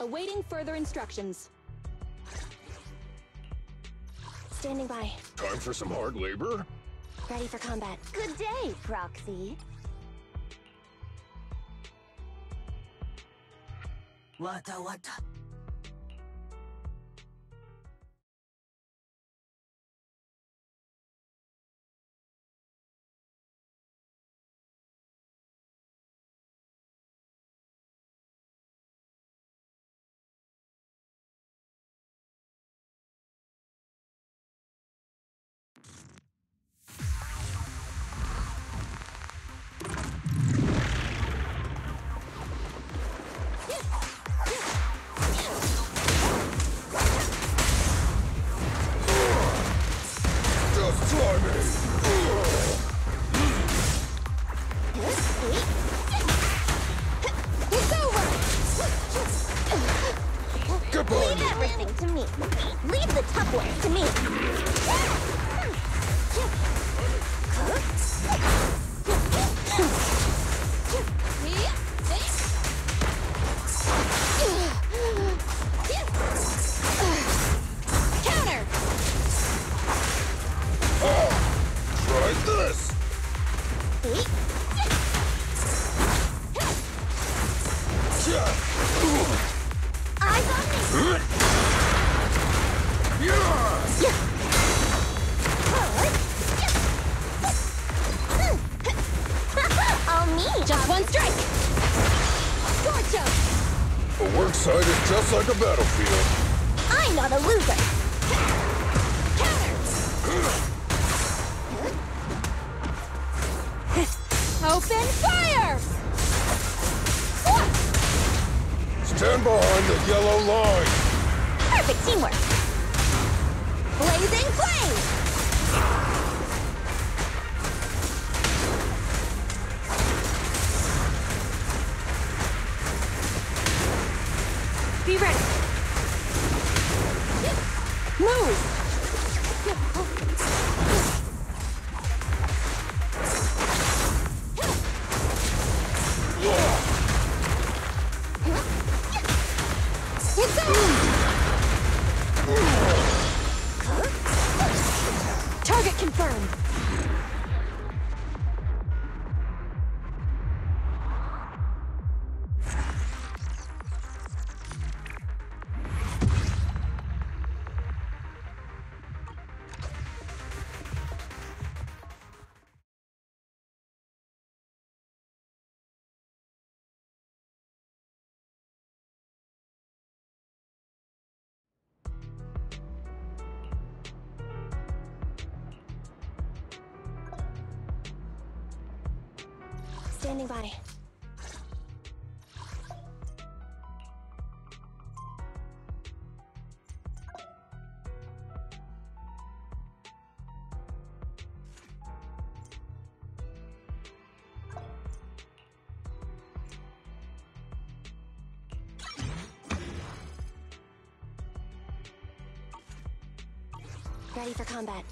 Awaiting further instructions. Standing by. Time for some hard labor? Ready for combat. Good day, Proxy. Wata wata. Leave everything to me. Leave the tough ones to me. Counter! Try this! Eyes on me. All me. Just one strike! Scorcho! A work site is just like a battlefield. I'm not a loser. Counter! Open fire! Stand behind the yellow line. Perfect teamwork. Blazing flame! Be ready. Move! It's on! Target confirmed. Standing by. Ready for combat.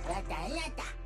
Lata, lata.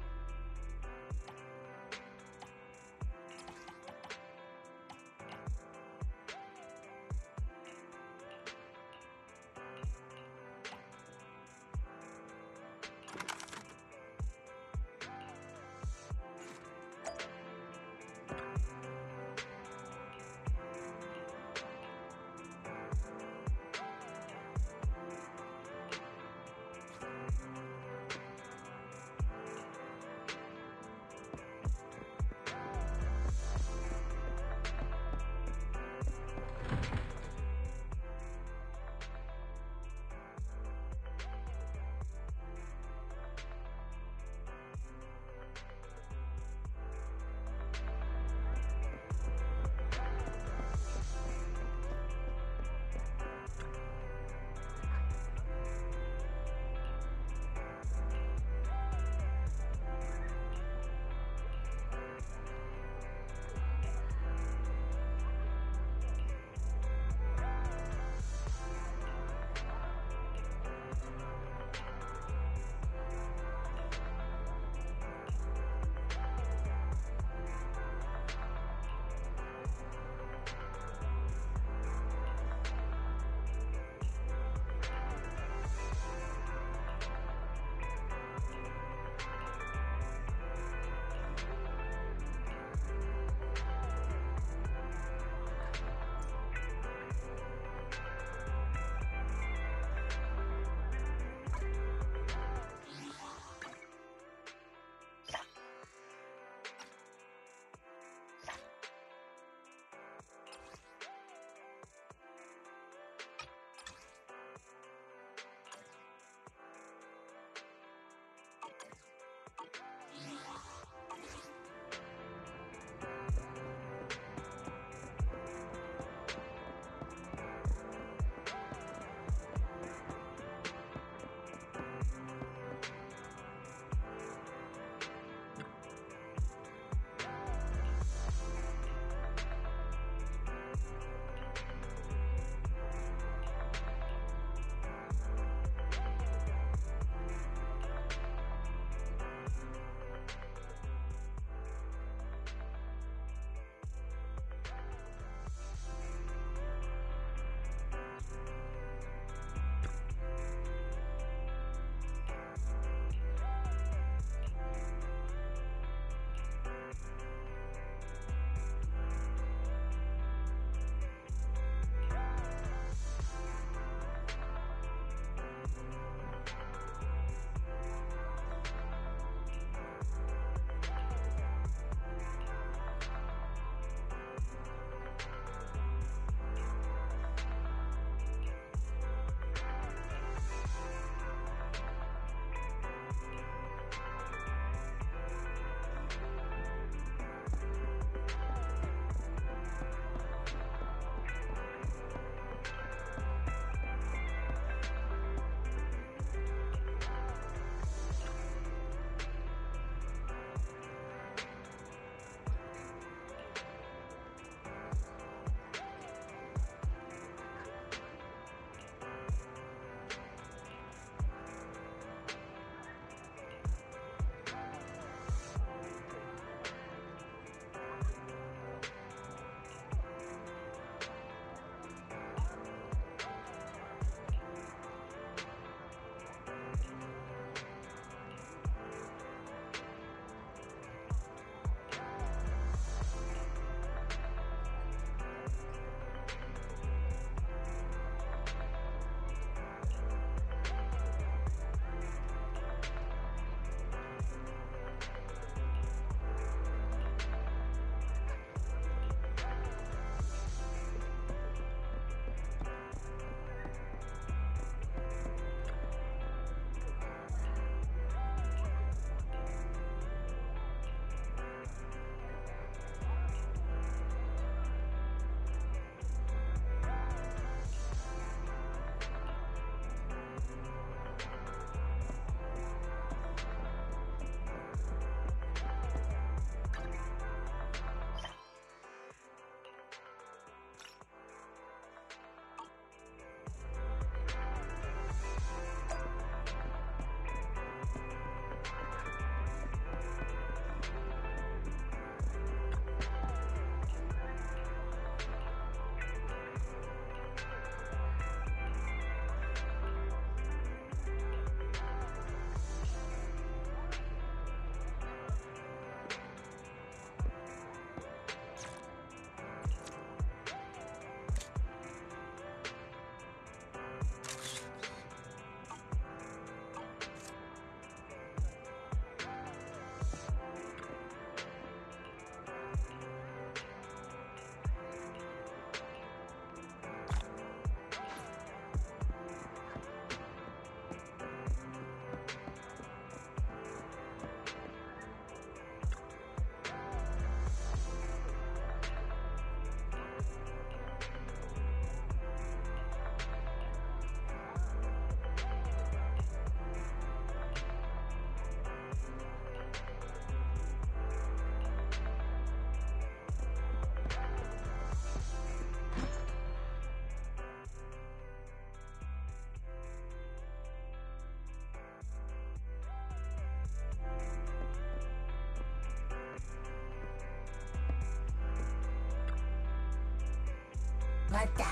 왔다.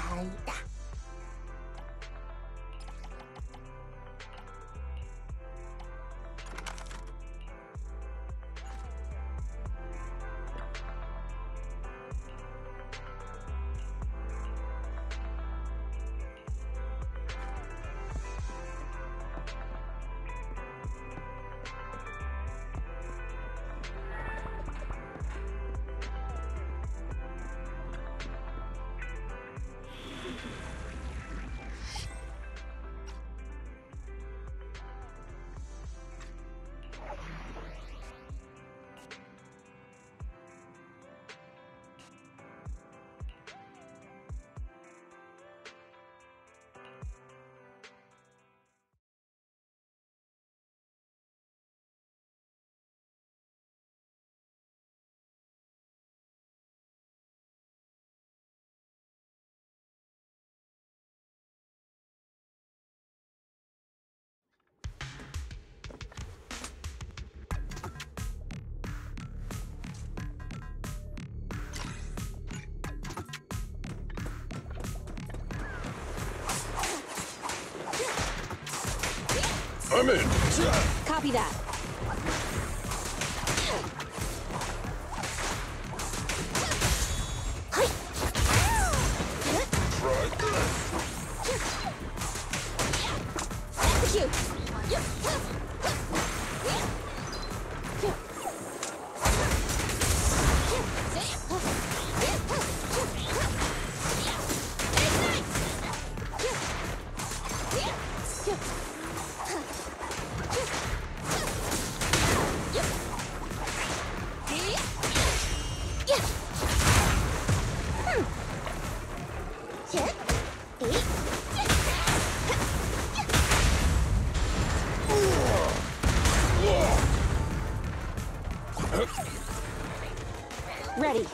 I'm in. Copy that. Try this. Execute. Ready.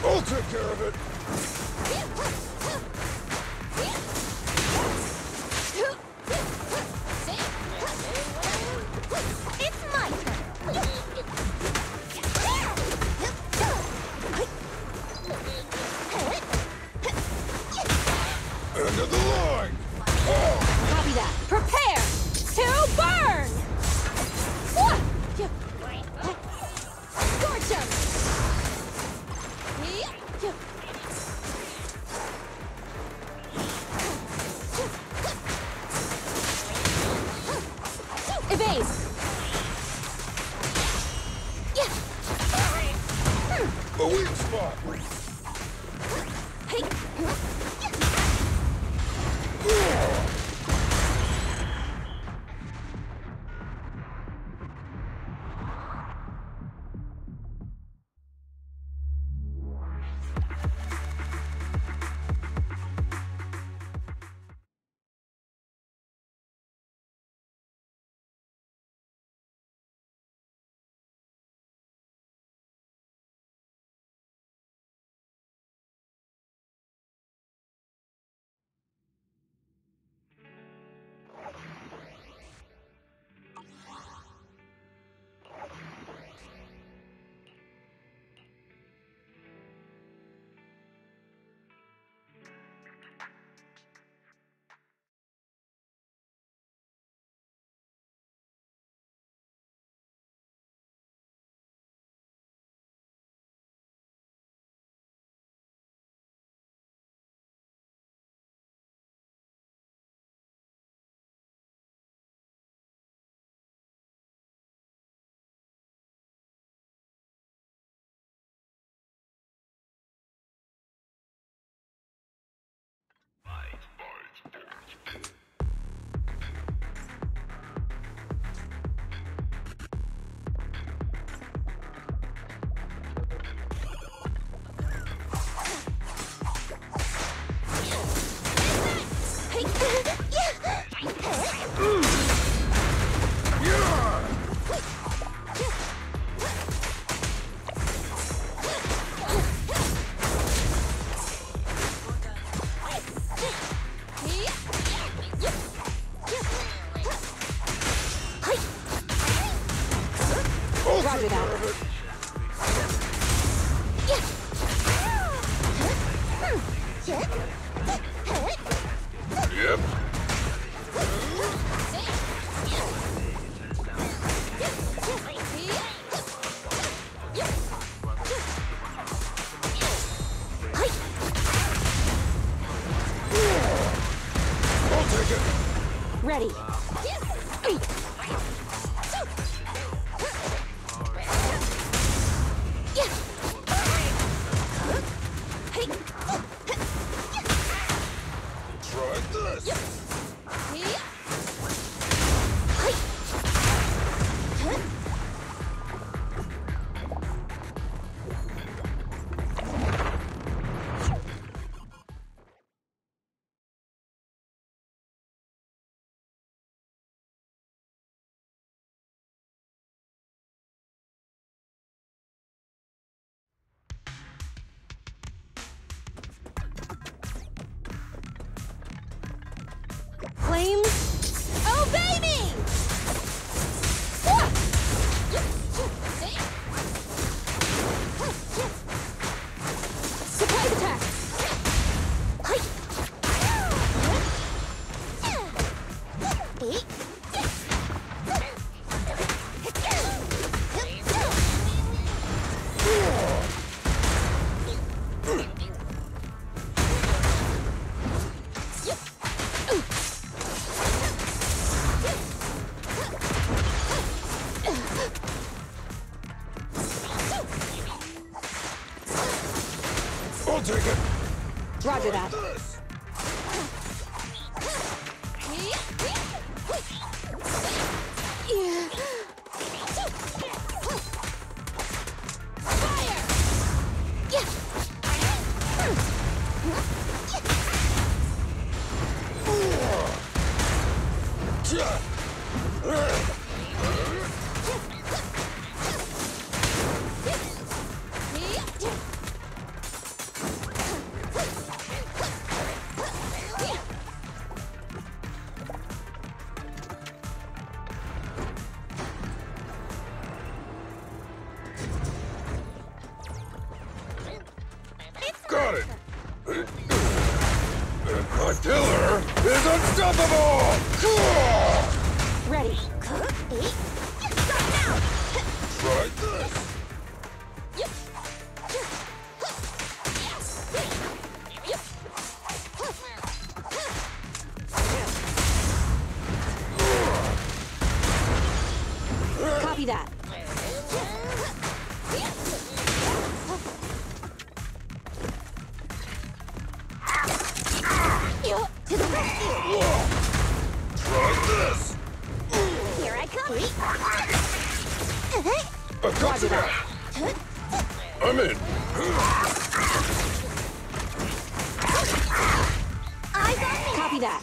I'll take care of it. It's my turn. End of the line. Copy that. Prepare to burn! Scorch 'em! Evade! A weak spot. Ready. Try this. Flames, obey me! Surprise attack! I'll take it. Roger that. This. Got it. And my killer is unstoppable. Ready. Try this. Copy that. To the rescue! Try this. Here I come! I got that. I'm in. I got me! Copy that.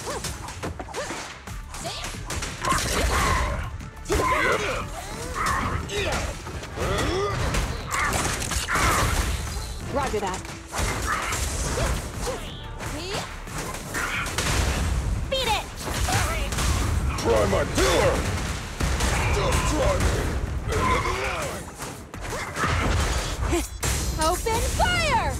To the rescue! Roger that. Beat it! Try my killer. Don't try me. End of the line. Open fire!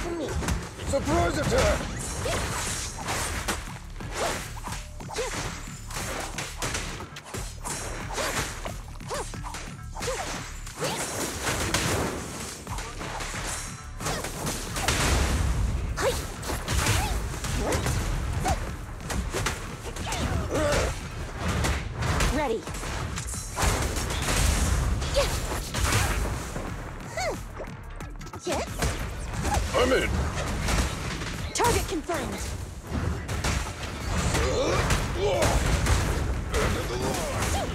to me. Surprise attack! Ready. I'm in. Target confirmed. End of the line.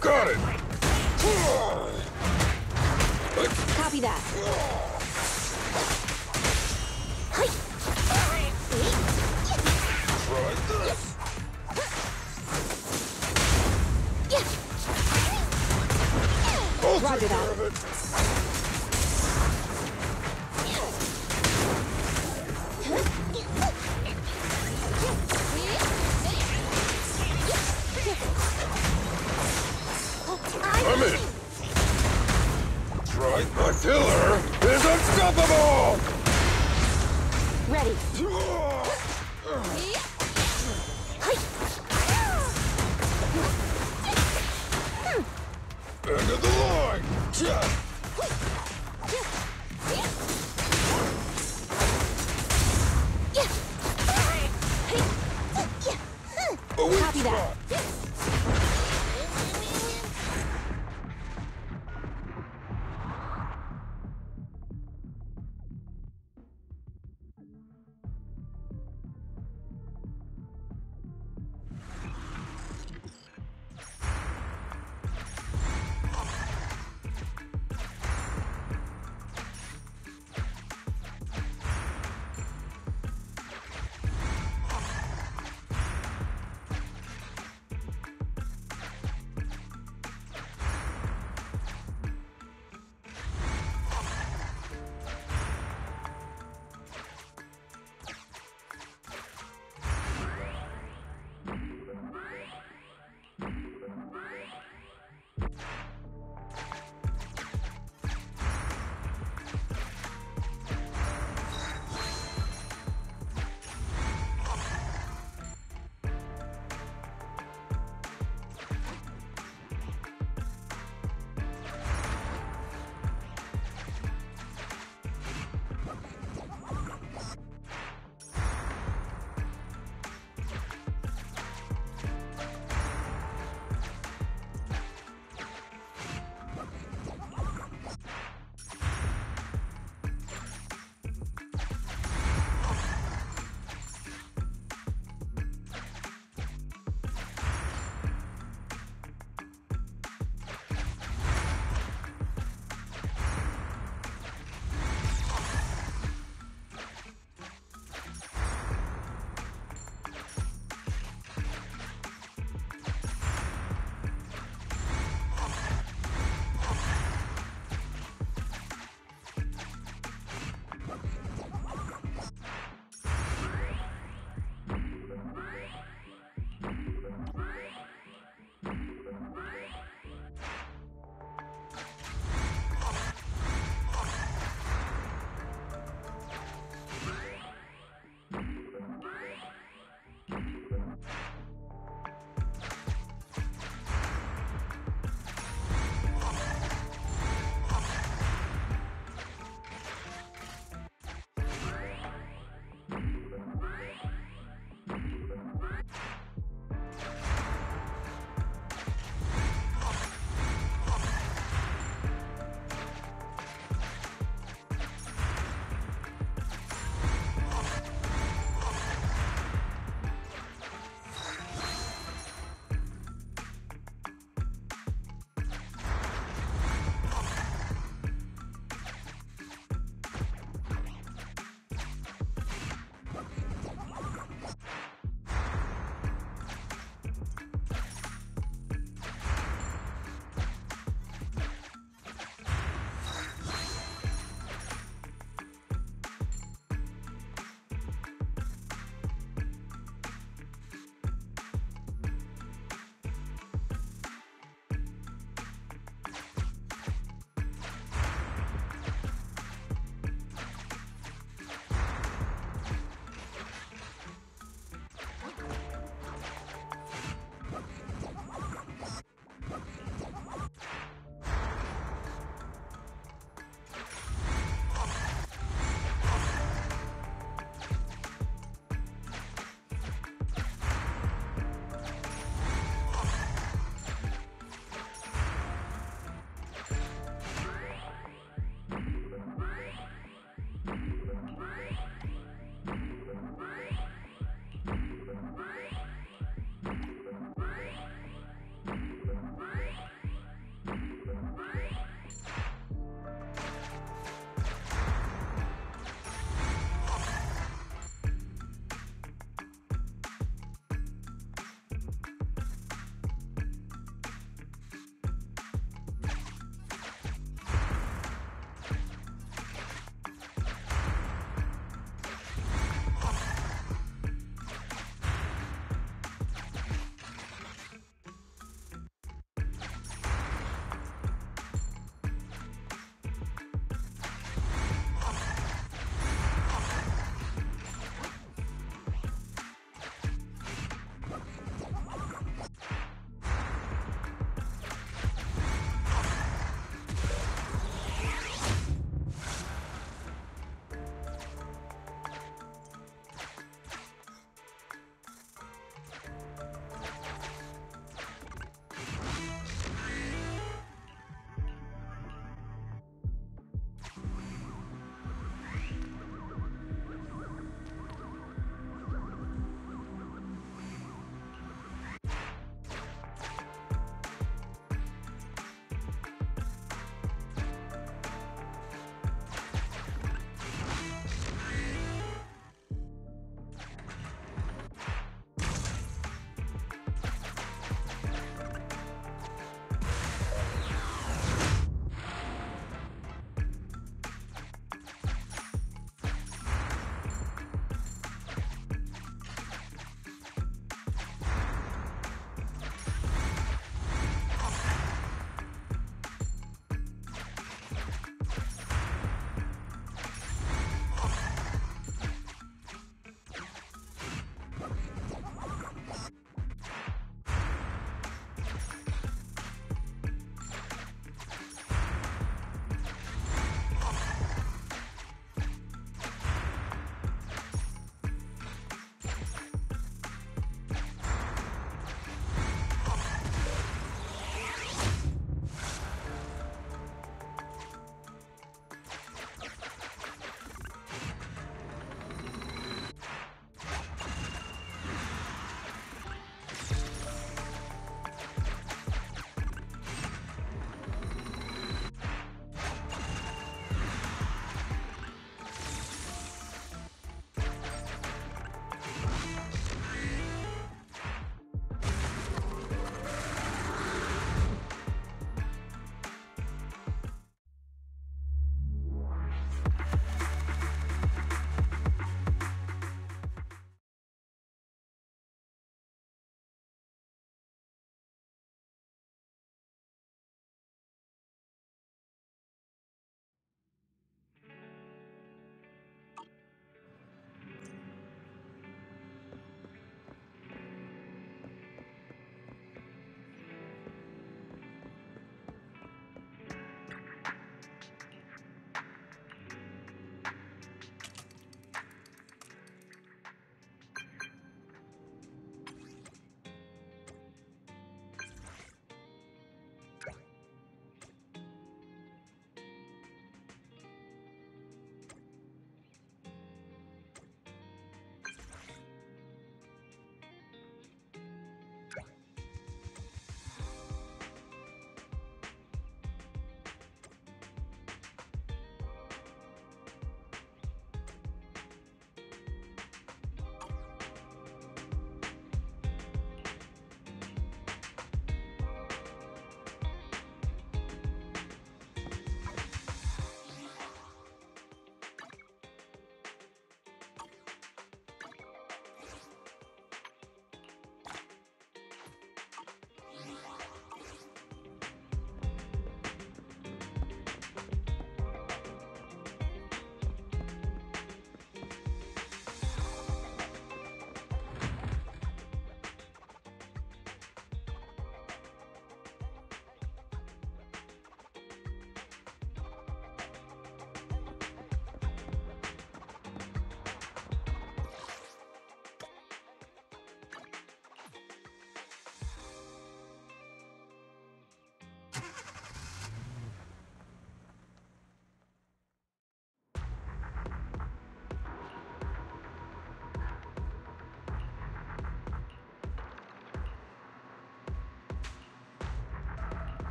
Got it. Copy that. Try this. I'll Roger take that. care of it. I'm in. Try. My killer is unstoppable. Ready. End of the line. A weak Copy that. spot.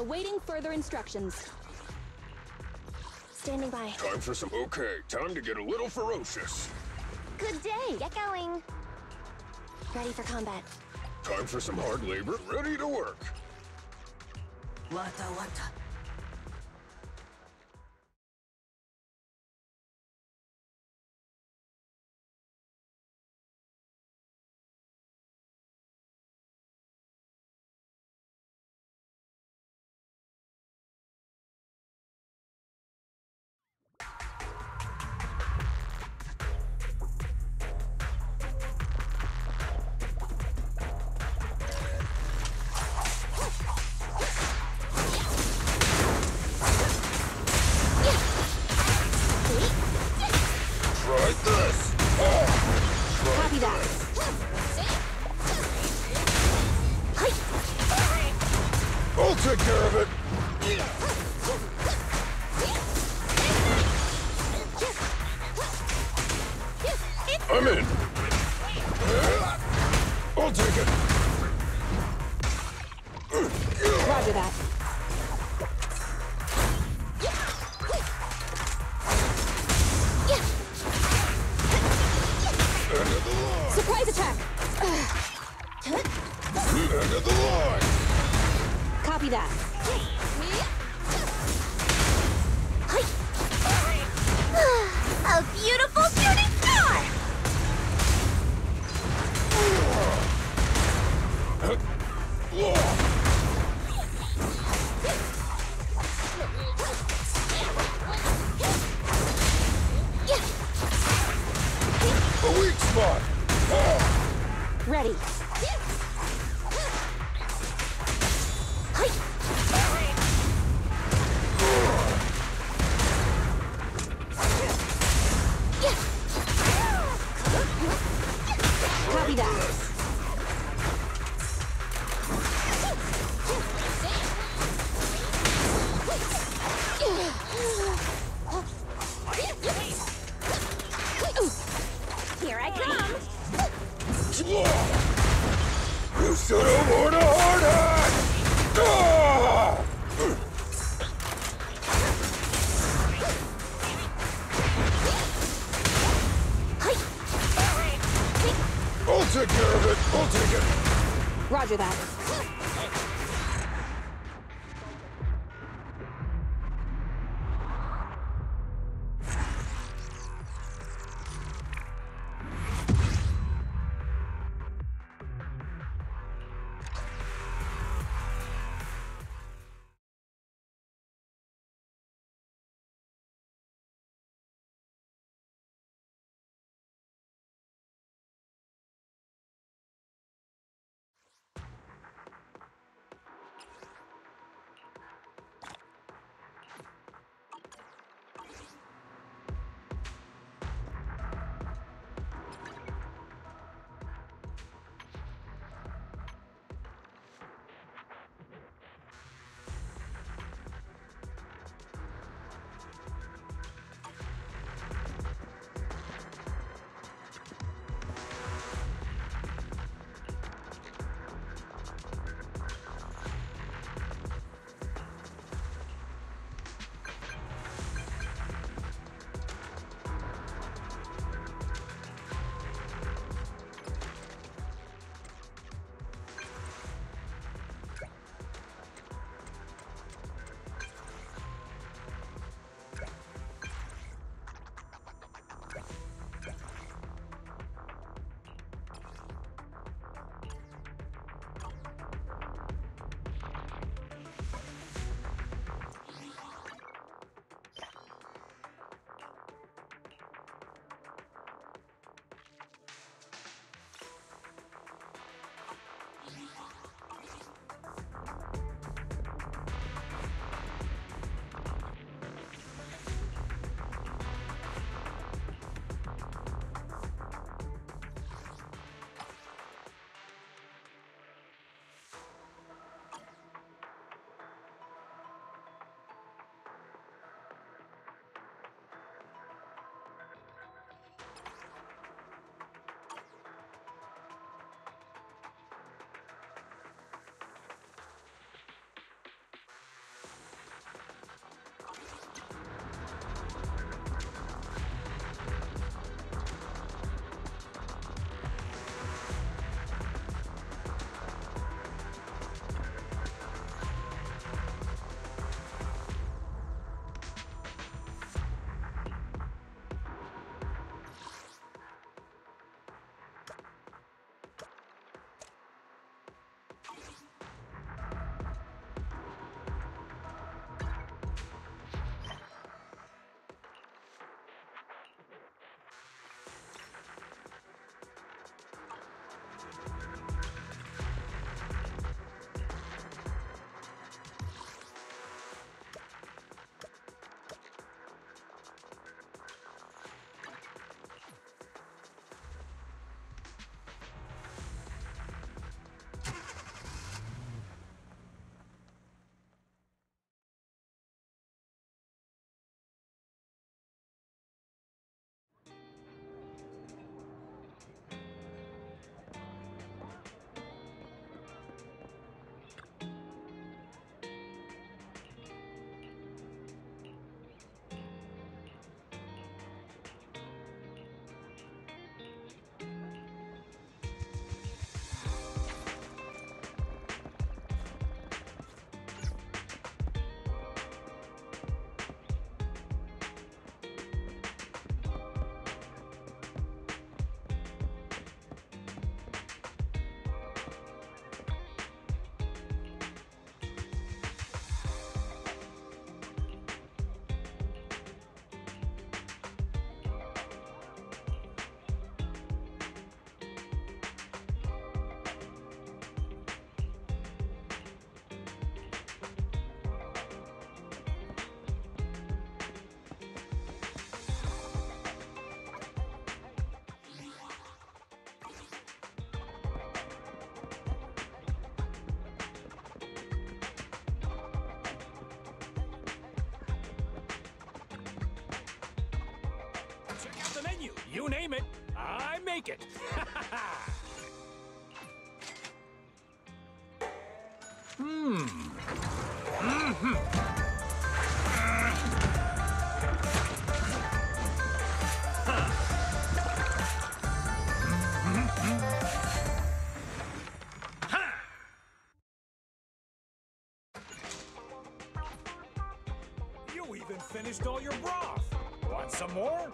Awaiting further instructions. Standing by. Time for some... Okay, time to get a little ferocious. Good day. Get going. Ready for combat. Time for some hard labor. Ready to work. Wata wata. Try this. Copy that. I'll take care of it. I'm in. I'll take it. Roger that. End of the line. Surprise attack. End of the line. Copy that. A beautiful shooting star! A weak spot. Ready. Copy that. Here I come! You should have worn a hard hat! I'll take care of it. I'll take it. Roger that. You name it, I make it. You even finished all your broth. Want some more?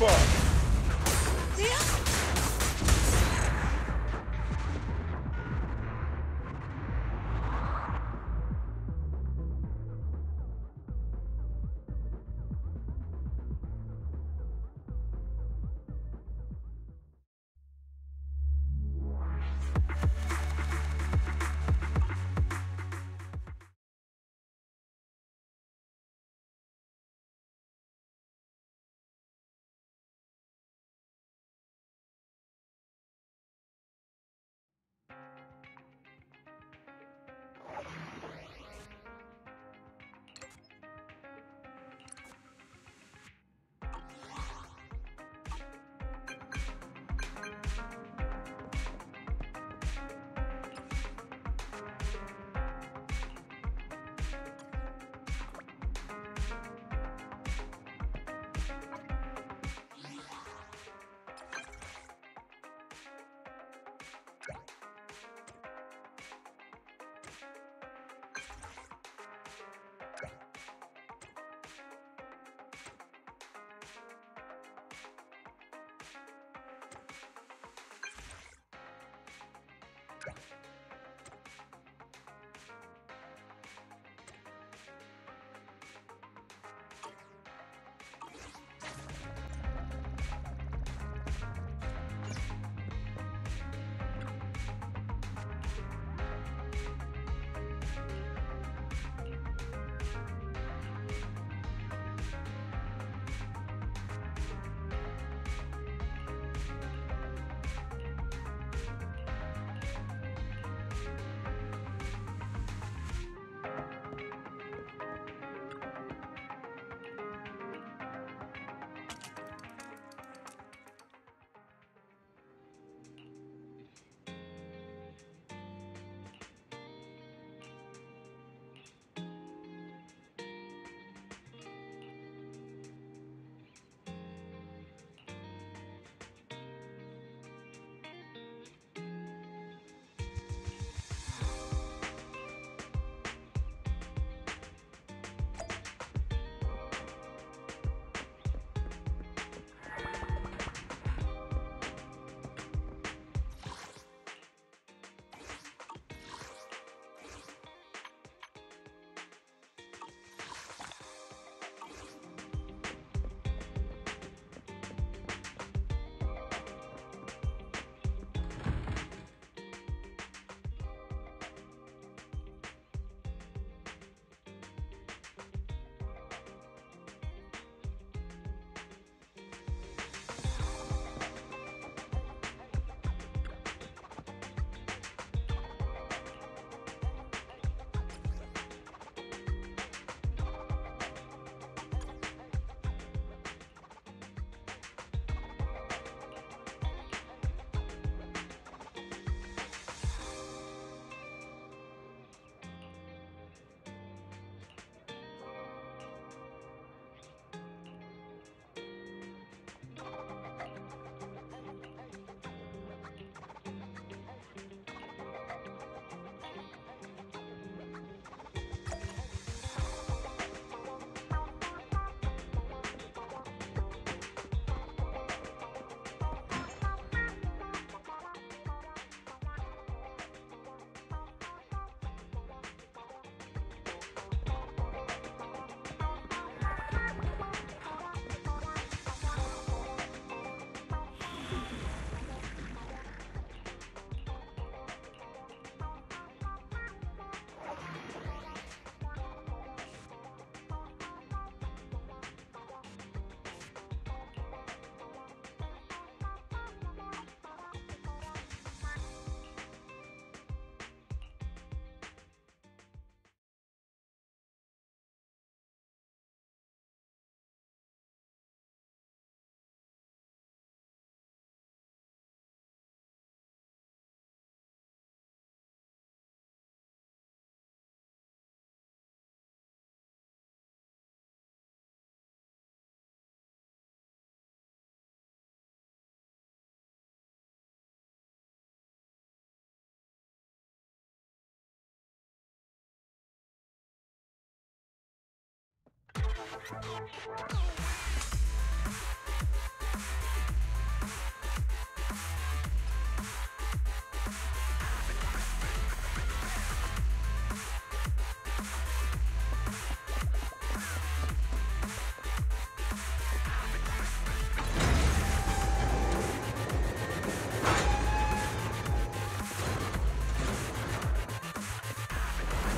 fun.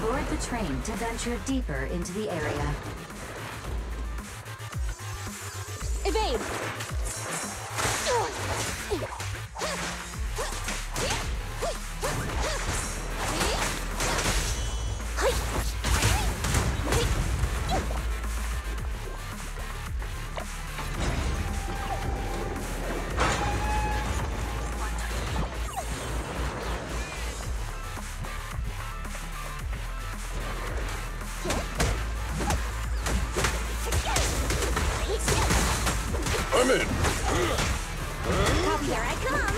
Board the train to venture deeper into the area. Evade! I'm in. Copy, here I come.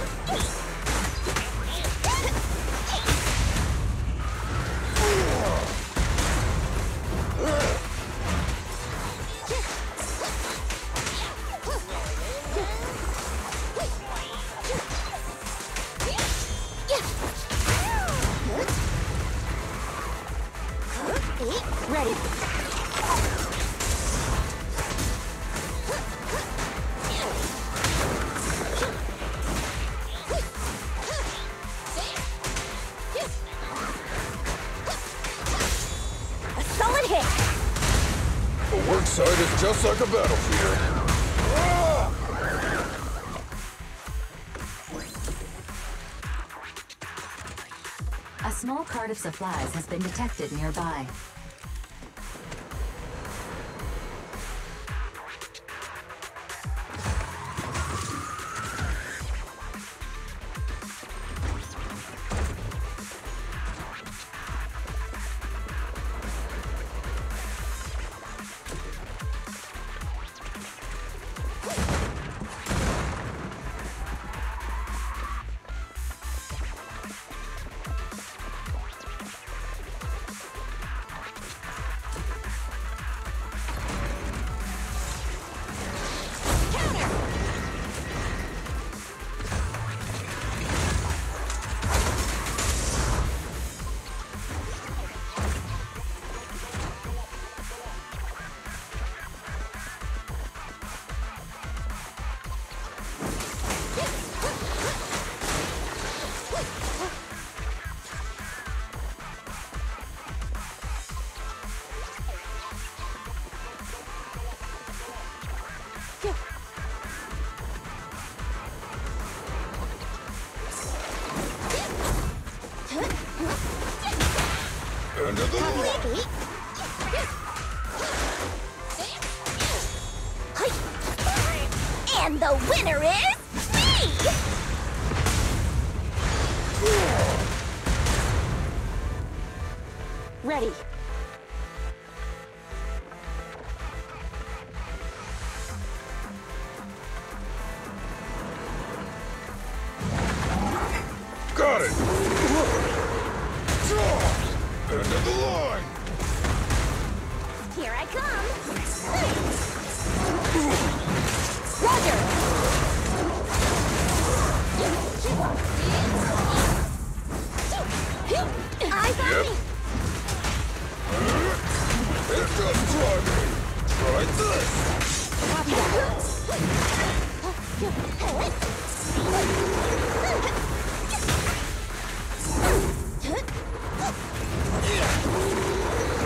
Ready. A solid hit. A work site is just like a battlefield. A small cart of supplies has been detected nearby. End of the line. And the winner is me! Ready. Got it. End of the line. Here I come! Roger! Eyes on Yep. me! It's just try me. Try this. Copy that.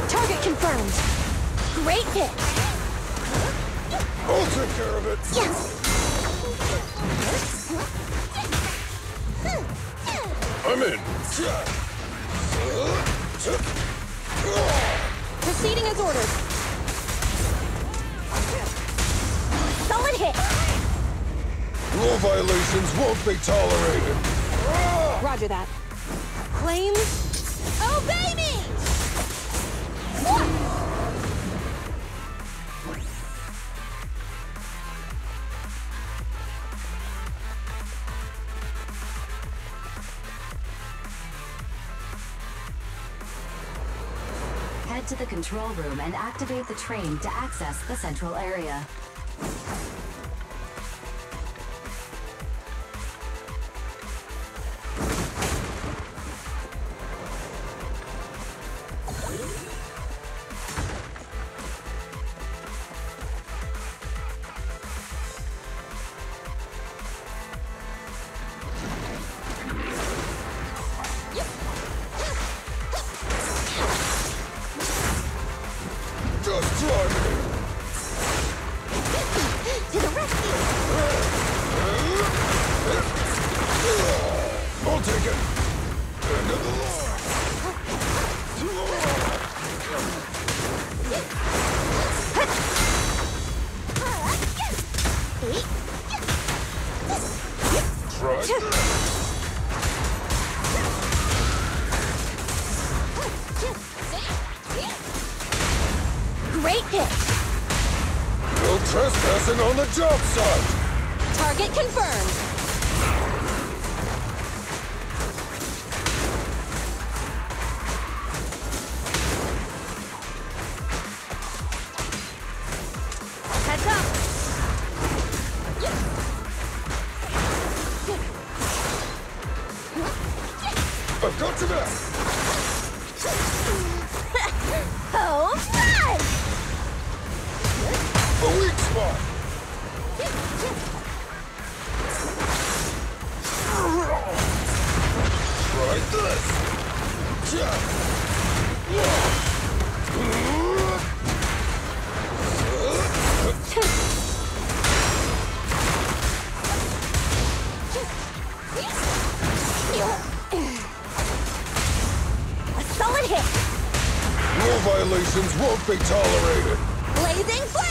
Target confirmed. Great hit! I'll take care of it. I'm in. Proceeding as ordered. Solid hit! Rule violations won't be tolerated. Roger that. Claims. Obey me! Head to the control room and activate the train to access the central area. Try this. Great hit! No trespassing on the job site! Target confirmed. Heads up! I've got you back! Oh, fun! A weak spot! Try this! A solid hit! Rule violations won't be tolerated! Blazing flame!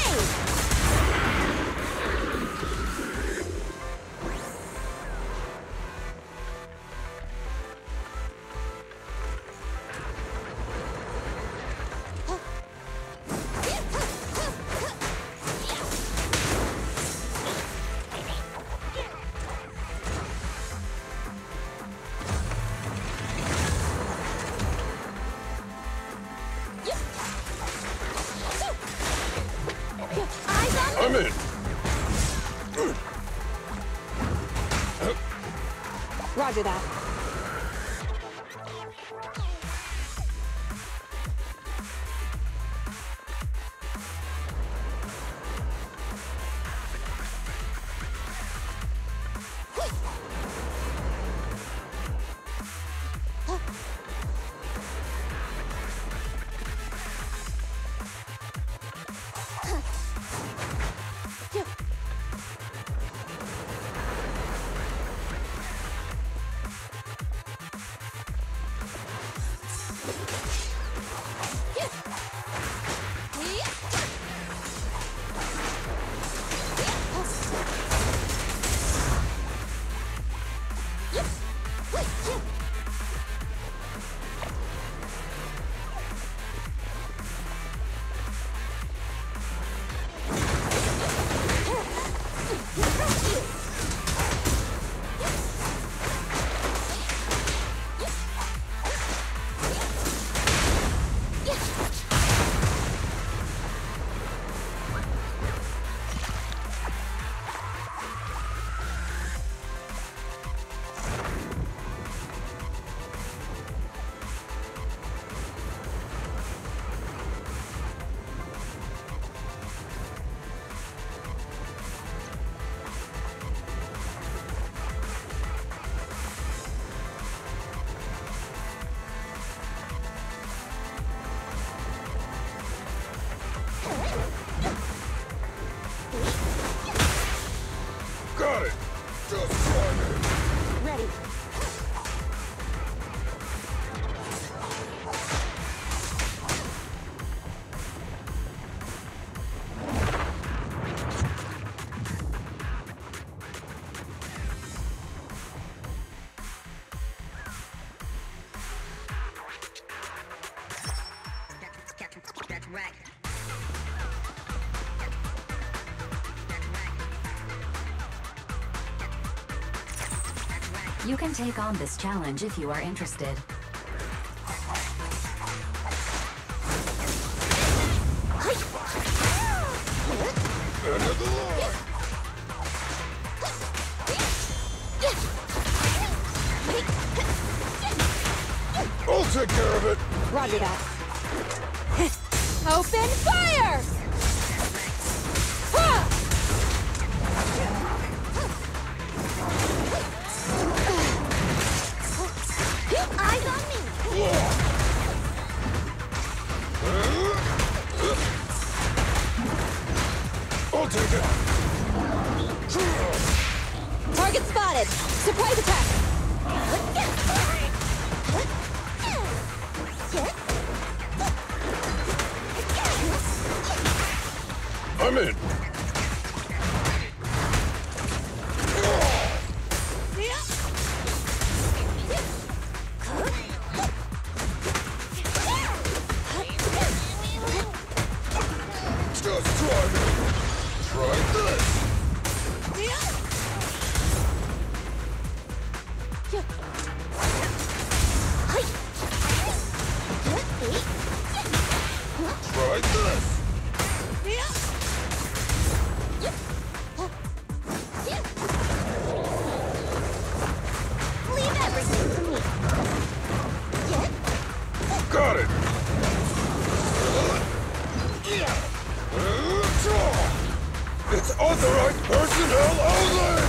I'm in! Roger that. Got it! Just try me! Ready. That's right. You can take on this challenge if you are interested. End of the line! I'll take care of it! Roger that. Open fire! Ha! Eyes on me! I'll take it! Target spotted. Surprise attack. I'm in. Just try me. Try this. Try this. Leave everything to me. Got it. It's authorized personnel only.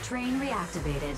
Train reactivated.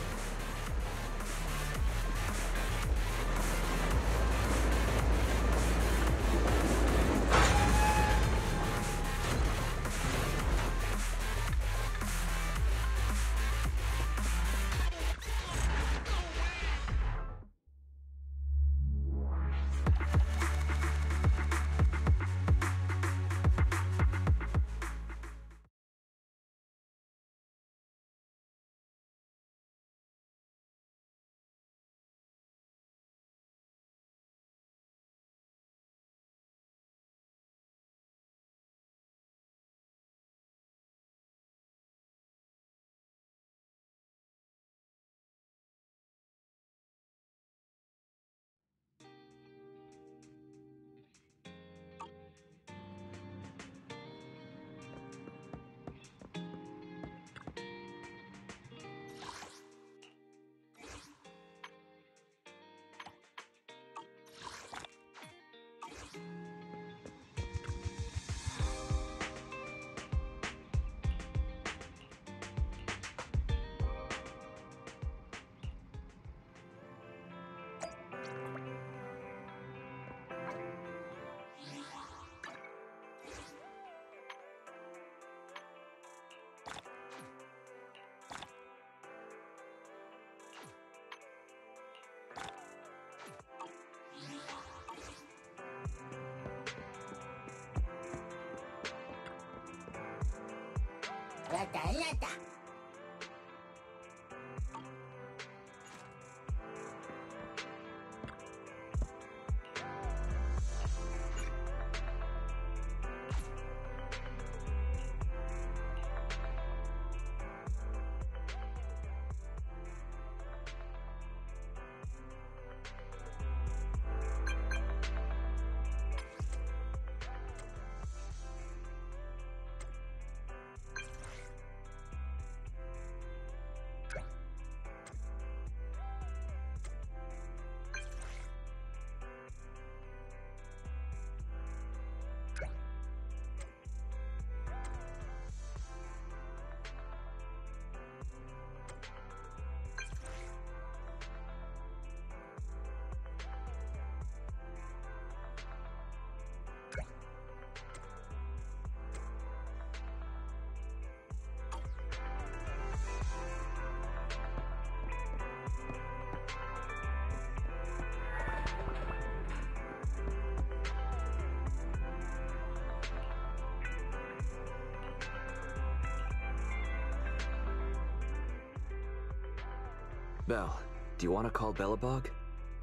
Belle, do you want to call Belobog?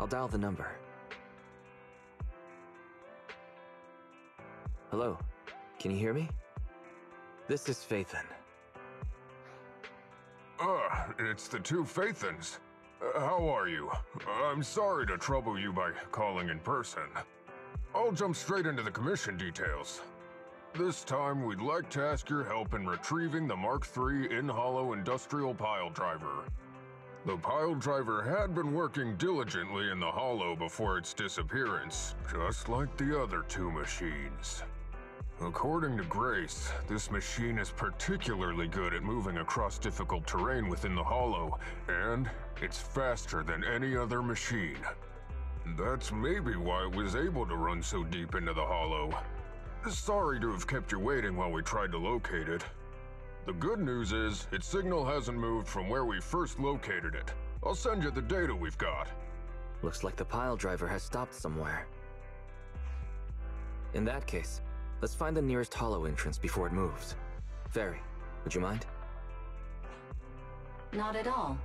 I'll dial the number. Hello, can you hear me? This is Faithin. It's the two Faithins. How are you? I'm sorry to trouble you by calling in person. I'll jump straight into the commission details. This time, we'd like to ask your help in retrieving the Mark III in-hollow industrial pile driver. The pile driver had been working diligently in the hollow before its disappearance, just like the other two machines. According to Grace, this machine is particularly good at moving across difficult terrain within the hollow, and it's faster than any other machine. That's maybe why it was able to run so deep into the hollow. Sorry to have kept you waiting while we tried to locate it. The good news is, its signal hasn't moved from where we first located it. I'll send you the data we've got. Looks like the pile driver has stopped somewhere. In that case, let's find the nearest hollow entrance before it moves. Fairy, would you mind? Not at all.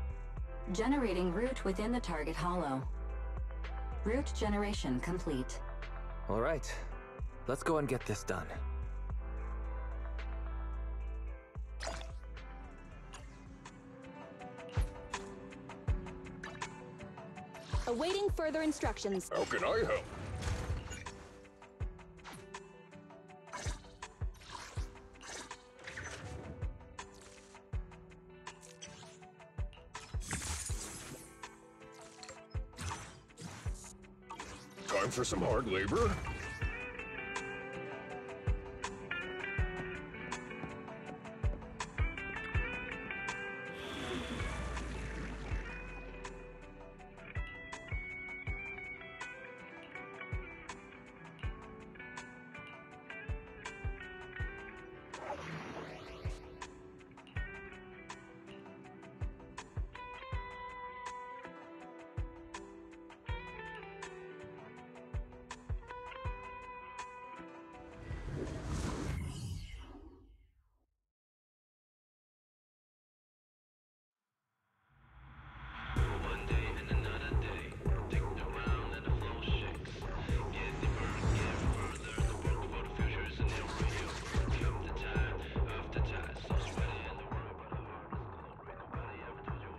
Generating route within the target hollow. Route generation complete. All right, let's go and get this done. Awaiting further instructions. How can I help? Time for some hard labor?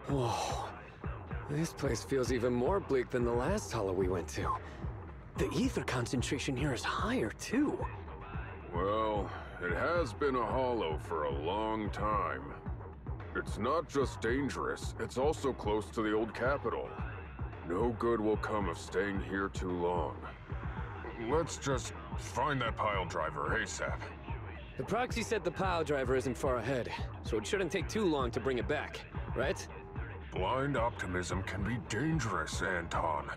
Whoa. This place feels even more bleak than the last hollow we went to. The ether concentration here is higher, too. Well, it has been a hollow for a long time. It's not just dangerous, it's also close to the old capital. No good will come of staying here too long. Let's just find that pile driver ASAP. The proxy said the pile driver isn't far ahead, so it shouldn't take too long to bring it back, right? Blind optimism can be dangerous, Anton.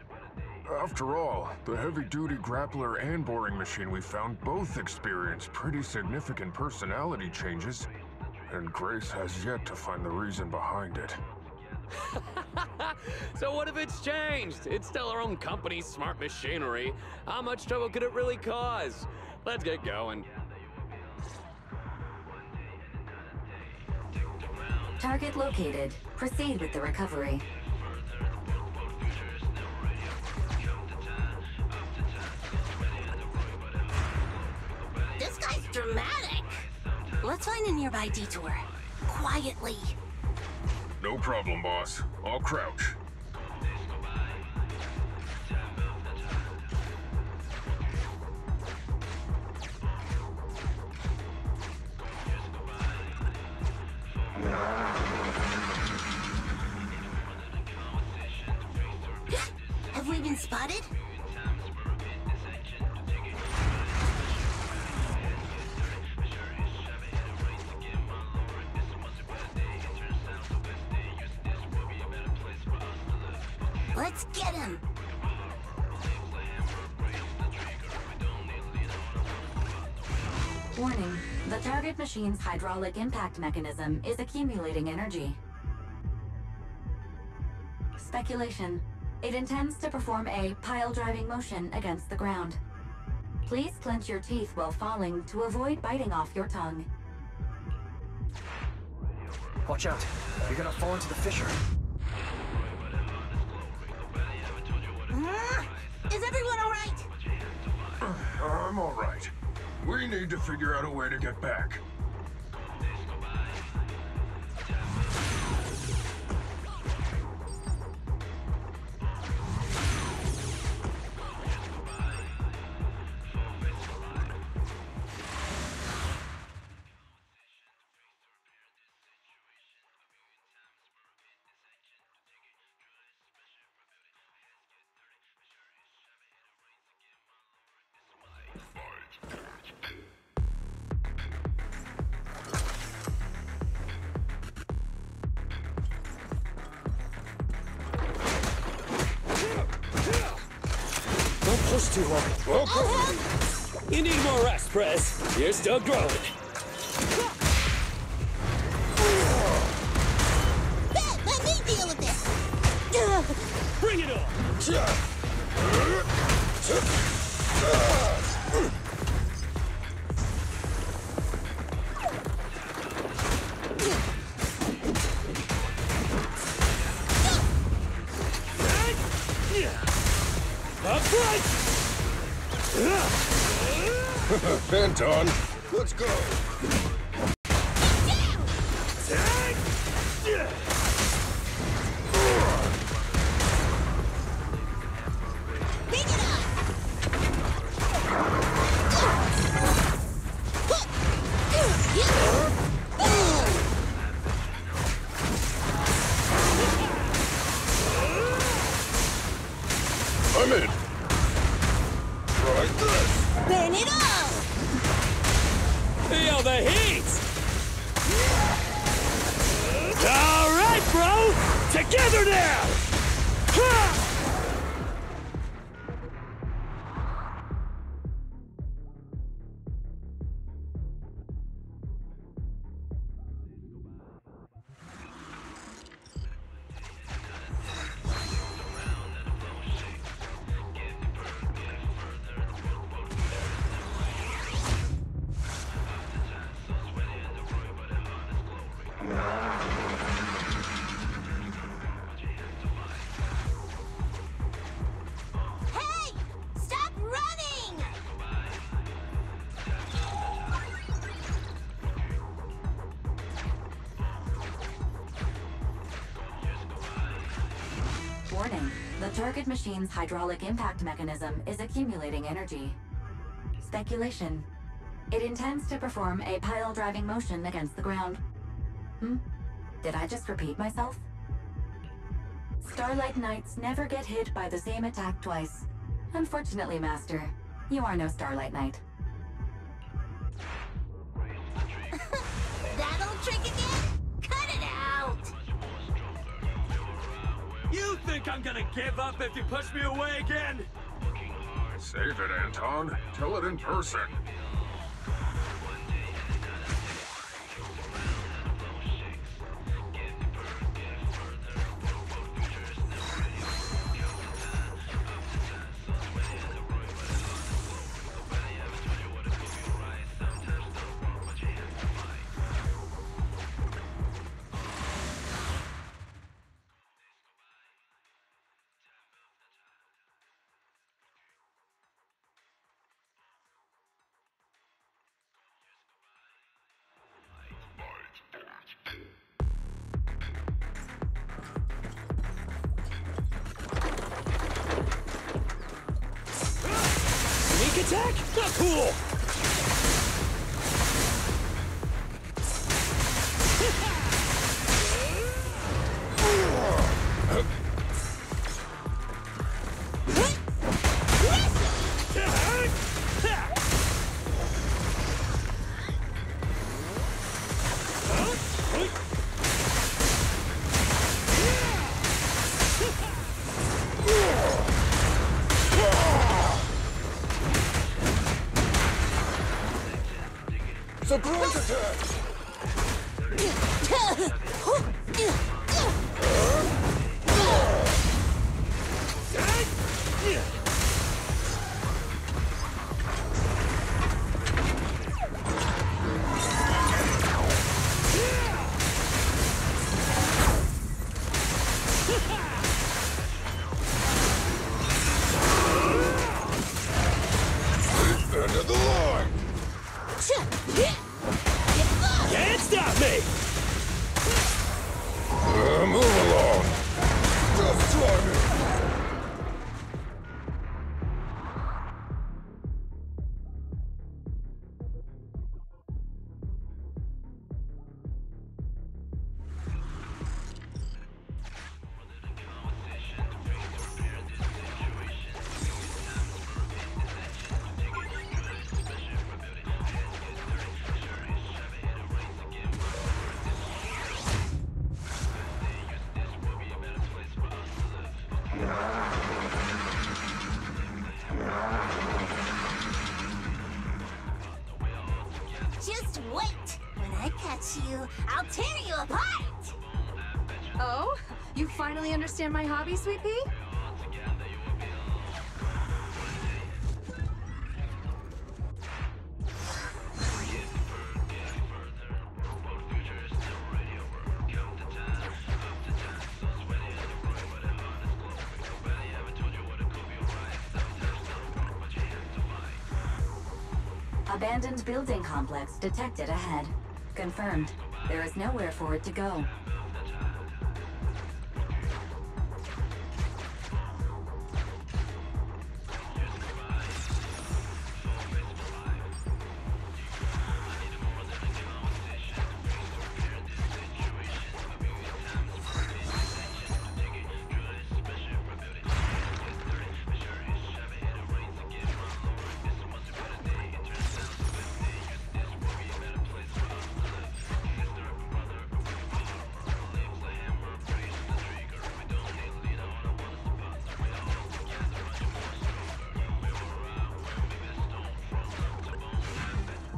After all, the heavy-duty grappler and boring machine we found both experienced pretty significant personality changes, and Grace has yet to find the reason behind it. So what if it's changed? It's still our own company's smart machinery. How much trouble could it really cause? Let's get going. Target located. Proceed with the recovery. This guy's dramatic. Let's find a nearby detour. Quietly. No problem, boss. I'll crouch. Have we been spotted? Let's get him! Warning. The target machine's hydraulic impact mechanism is accumulating energy. Speculation. It intends to perform a pile-driving motion against the ground. Please clench your teeth while falling to avoid biting off your tongue. Watch out. You're gonna fall into the fissure. Is everyone alright? I'm alright. We need to figure out a way to get back. Don't push too hard. You need more rest, Prez. You're still growing. Bet, let me deal with this! Bring it on! Up front! Anton, let's go. Pick it up! I'm in. Right this. Burn it all! Feel the heat! All right, bro! Together now! Ha! Hey! Stop running! Warning. The target machine's hydraulic impact mechanism is accumulating energy. Speculation. It intends to perform a pile-driving motion against the ground. Did I just repeat myself? Starlight Knights never get hit by the same attack twice. Unfortunately, Master, you are no Starlight Knight. That old trick again? Cut it out! You think I'm gonna give up if you push me away again? Save it, Anton. Tell it in person. Sneak attack? Not cool! Surprise attack! I'll tear you apart! Oh? You finally understand my hobby, Sweet Pea? Abandoned building complex detected ahead. Confirmed. There is nowhere for it to go.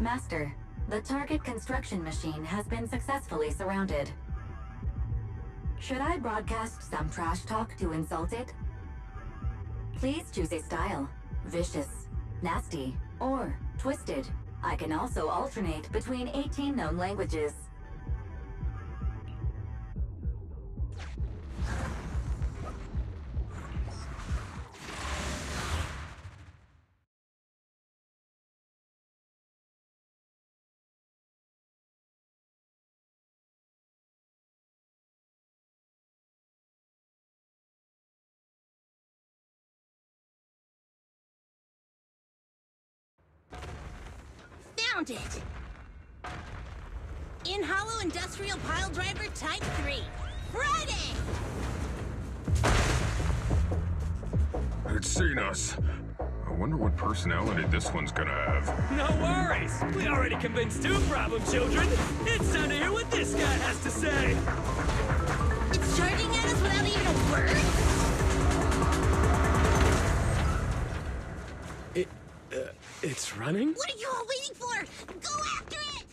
Master, the target construction machine has been successfully surrounded. Should I broadcast some trash talk to insult it? Please choose a style. Vicious, nasty, or twisted. I can also alternate between 18 known languages. Found it! In Hollow Industrial Pile Driver Type 3. Friday! It's seen us. I wonder what personality this one's gonna have. No worries. We already convinced two problem children. It's time to hear what this guy has to say. It's charging at us without even a word? It's running? What are you all waiting for? Go after it!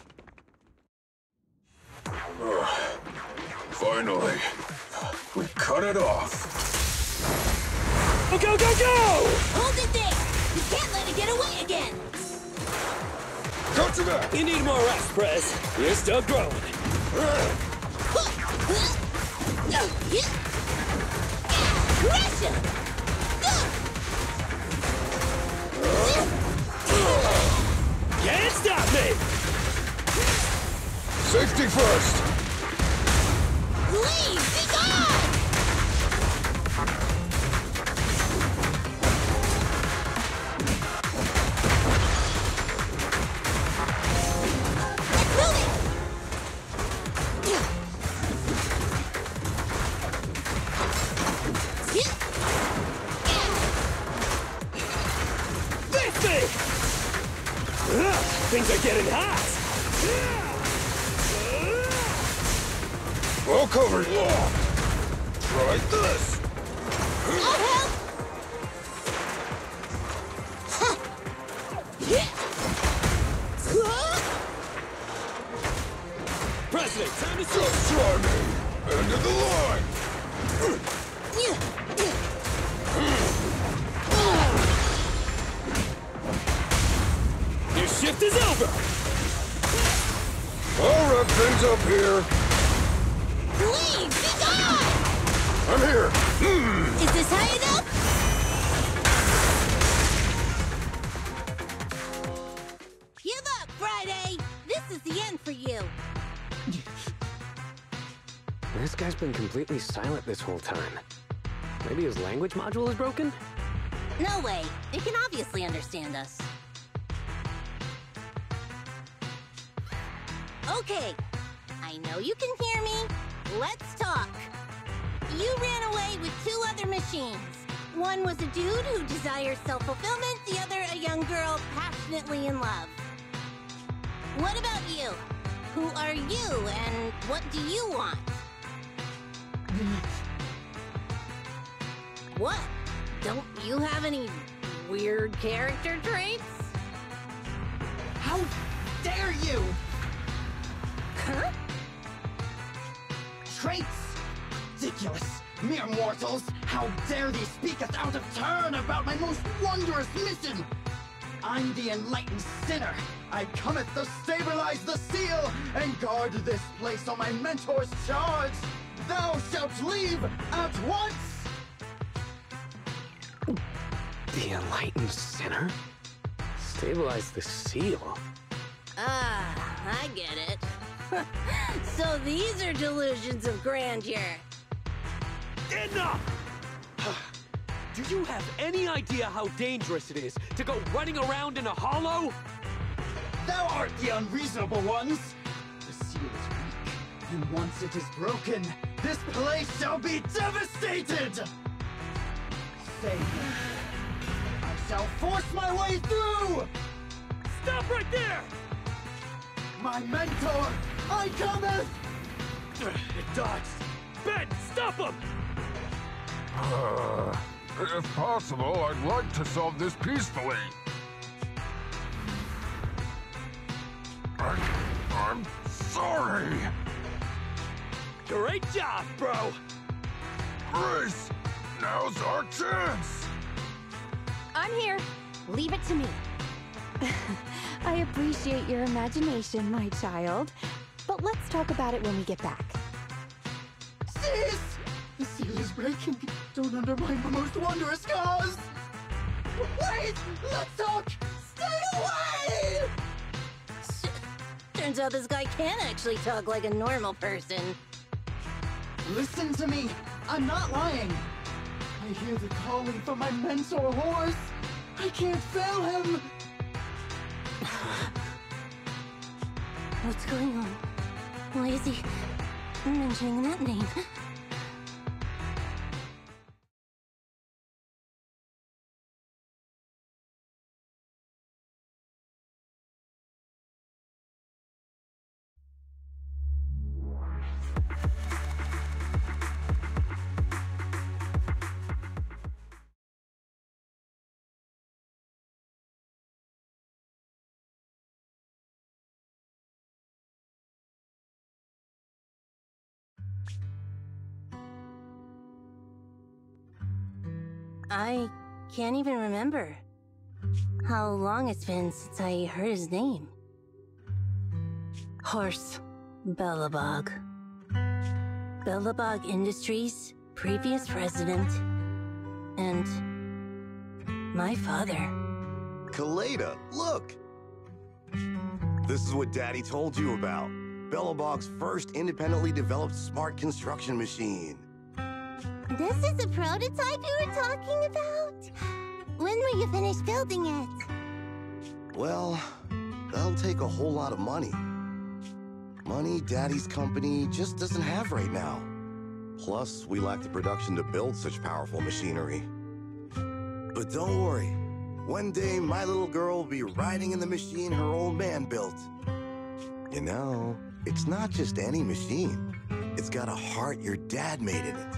Finally. We cut it off. Go, go, go, go! Hold it there! You can't let it get away again! Cut to that! You need more rest, Prez. You're still growing. Russia! Can't stop me! Safety first! Please, be gone! It's moving! This thing! Things are getting hot! Well covered. Try this. I'll help! President, time to Just try me. End of the line. Your shift is over! I'll wrap things up here. Please, be gone! I'm here. Is this high enough? Give up, Friday! This is the end for you! This guy's been completely silent this whole time. Maybe his language module is broken? No way. They can obviously understand us. Okay. I know you can hear me. Let's talk. You ran away with two other machines. One was a dude who desires self-fulfillment, the other a young girl passionately in love. What about you? Who are you, and what do you want? What? Don't you have any weird character traits? How dare you! Huh? traits! Ridiculous! Mere mortals! How dare thee speaketh out of turn about my most wondrous mission! I'm the enlightened sinner! I cometh to stabilize the seal and guard this place on my mentor's charge! Thou shalt leave at once! The enlightened sinner? Stabilize the seal? Ah, I get it. So these are delusions of grandeur. Enough! Do you have any idea how dangerous it is to go running around in a hollow? Thou art the unreasonable ones! The seal is weak, and once it is broken, this place shall be devastated! Say, I shall force my way through! Stop right there! My mentor, I cometh! It dodged! Ben, stop him! If possible, I'd like to solve this peacefully. I'm sorry! Great job, bro! Grace, now's our chance! I'm here. Leave it to me. I appreciate your imagination, my child. But let's talk about it when we get back. Sis! The seal is breaking. Don't undermine my most wondrous cause! Wait! Let's talk! Stay away! Turns out this guy can actually talk like a normal person. Listen to me! I'm not lying! I hear the calling from my mentor horse! I can't fail him! What's going on? Why is he mentioning that name? I can't even remember how long it's been since I heard his name. Horse Belobog. Belobog Industries, previous president, and my father. Koleda, look! This is what Daddy told you about. Belobog's first independently developed smart construction machine. This is the prototype you were talking about? When will you finish building it? Well, that'll take a whole lot of money. Money Daddy's company just doesn't have right now. Plus, we lack the production to build such powerful machinery. But don't worry. One day, my little girl will be riding in the machine her old man built. You know, it's not just any machine. It's got a heart your dad made in it.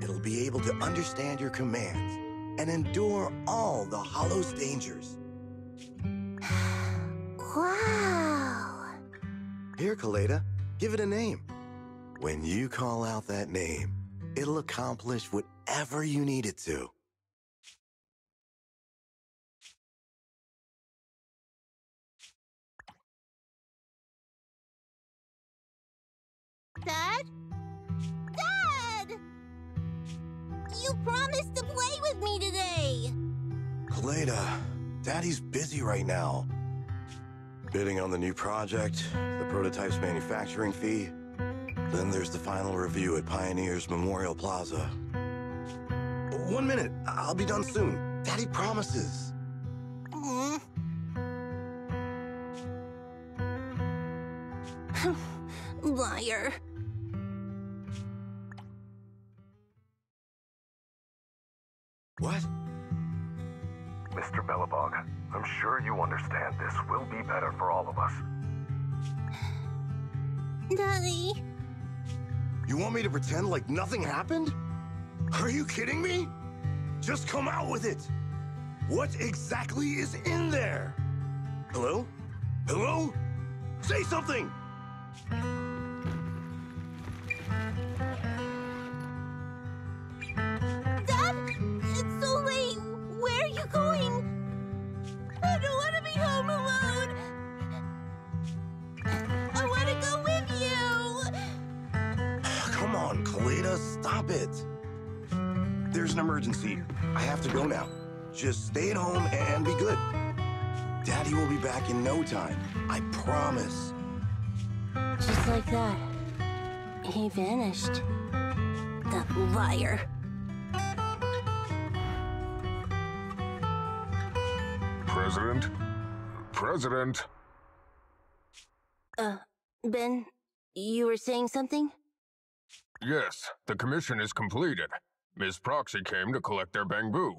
It'll be able to understand your commands and endure all the Hollow's dangers. Wow! Here, Koleda, give it a name. When you call out that name, it'll accomplish whatever you need it to. Dad? Dad! You promised to play with me today! Koleda, Daddy's busy right now. Bidding on the new project, the prototype's manufacturing fee. Then there's the final review at Pioneer's Memorial Plaza. 1 minute, I'll be done soon. Daddy promises. Liar. What? Mr. Belobog, I'm sure you understand this will be better for all of us. Daddy. You want me to pretend like nothing happened? Are you kidding me? Just come out with it. What exactly is in there? Hello? Hello? Say something! stop it. There's an emergency. I have to go now. Just stay at home and be good. Daddy will be back in no time. I promise. Just like that, he vanished. That liar. President? President? Ben, you were saying something? Yes, the commission is completed. Ms. Proxy came to collect their bangboo.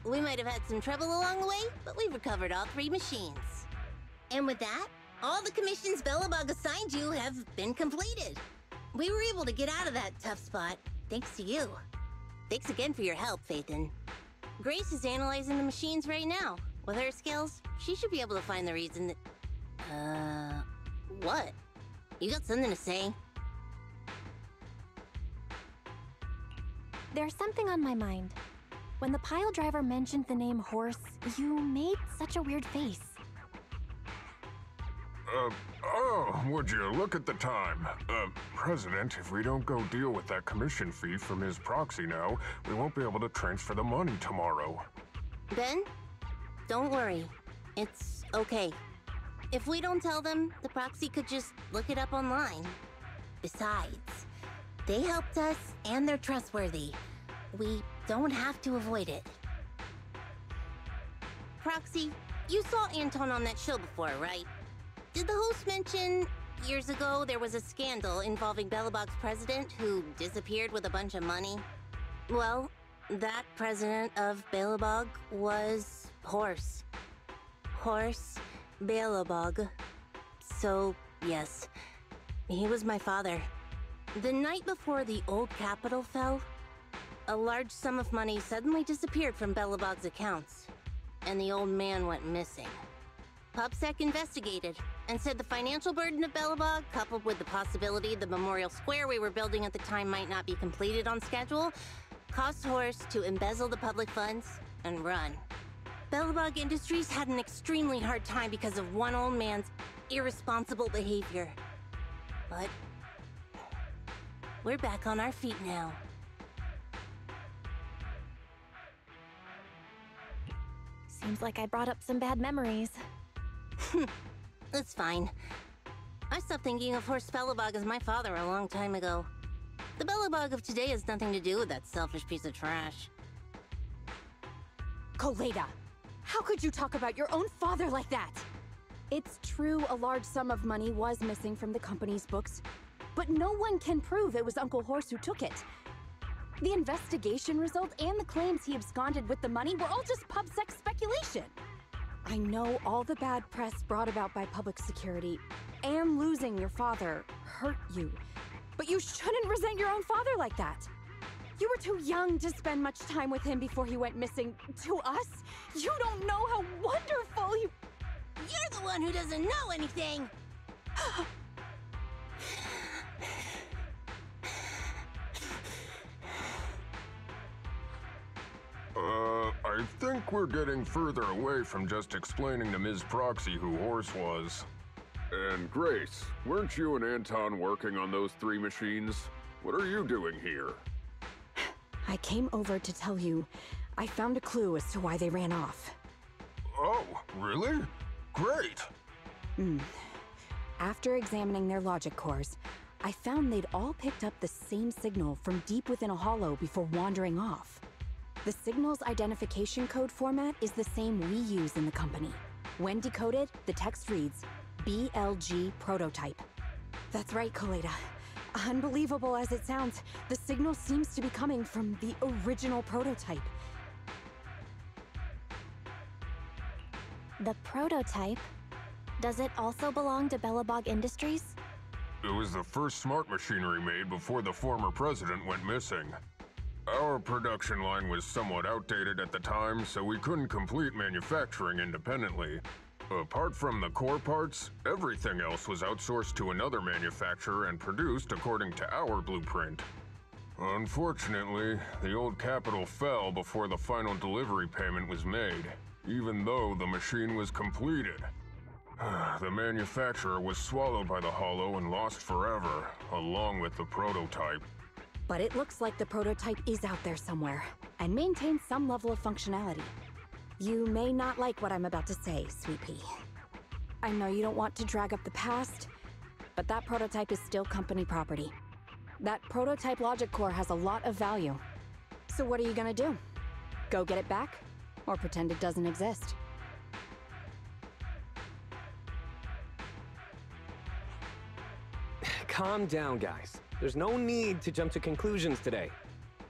We might have had some trouble along the way, but we've recovered all 3 machines. And with that, all the commissions Belobog assigned you have been completed. We were able to get out of that tough spot, thanks to you. Thanks again for your help, Phaethon. Grace is analyzing the machines right now. With her skills, she should be able to find the reason that... what? You got something to say? There's something on my mind. When the pile driver mentioned the name horse, you made such a weird face. Would you look at the time? President, if we don't go deal with that commission fee from Ms. Proxy now, we won't be able to transfer the money tomorrow. Ben, don't worry. It's okay. If we don't tell them, the Proxy could just look it up online. Besides, they helped us and they're trustworthy. We don't have to avoid it. Proxy, you saw Anton on that show before, right? Did the host mention years ago there was a scandal involving Belobog's president who disappeared with a bunch of money? Well, that president of Belobog was Horse. Horse Belobog. So, yes, he was my father. The night before the old capital fell, a large sum of money suddenly disappeared from Belobog's accounts, and the old man went missing. PubSec investigated and said the financial burden of Belobog, coupled with the possibility the memorial square we were building at the time might not be completed on schedule, caused Horse to embezzle the public funds and run. Belobog Industries had an extremely hard time because of one old man's irresponsible behavior. But we're back on our feet now. Seems like I brought up some bad memories. It's fine. I stopped thinking of Horse Belobog as my father a long time ago. The Belobog of today has nothing to do with that selfish piece of trash. Koleda, how could you talk about your own father like that? It's true a large sum of money was missing from the company's books, but no one can prove it was Uncle Horse who took it. The investigation result and the claims he absconded with the money were all just PubSec speculation. I know all the bad press brought about by public security and losing your father hurt you, but you shouldn't resent your own father like that. You were too young to spend much time with him before he went missing. To us, you don't know how wonderful you... You're the one who doesn't know anything! I think we're getting further away from just explaining to Ms. Proxy who Horse was. And Grace, weren't you and Anton working on those 3 machines? What are you doing here? I came over to tell you I found a clue as to why they ran off. Oh, really? Great! After examining their logic cores, I found they'd all picked up the same signal from deep within a hollow before wandering off. The signal's identification code format is the same we use in the company. When decoded, the text reads, BLG prototype. That's right, Koleda. Unbelievable as it sounds, the signal seems to be coming from the original prototype. The prototype? Does it also belong to Belobog Industries? It was the first smart machinery made before the former president went missing. Our production line was somewhat outdated at the time, so we couldn't complete manufacturing independently. Apart from the core parts, everything else was outsourced to another manufacturer and produced according to our blueprint. Unfortunately, the old capital fell before the final delivery payment was made, even though the machine was completed. The manufacturer was swallowed by the Hollow and lost forever, along with the prototype. But it looks like the prototype is out there somewhere, and maintains some level of functionality. You may not like what I'm about to say, Sweet Pea. I know you don't want to drag up the past, but that prototype is still company property. That prototype logic core has a lot of value. So what are you gonna do? Go get it back? Or pretend it doesn't exist? Calm down, guys. There's no need to jump to conclusions today.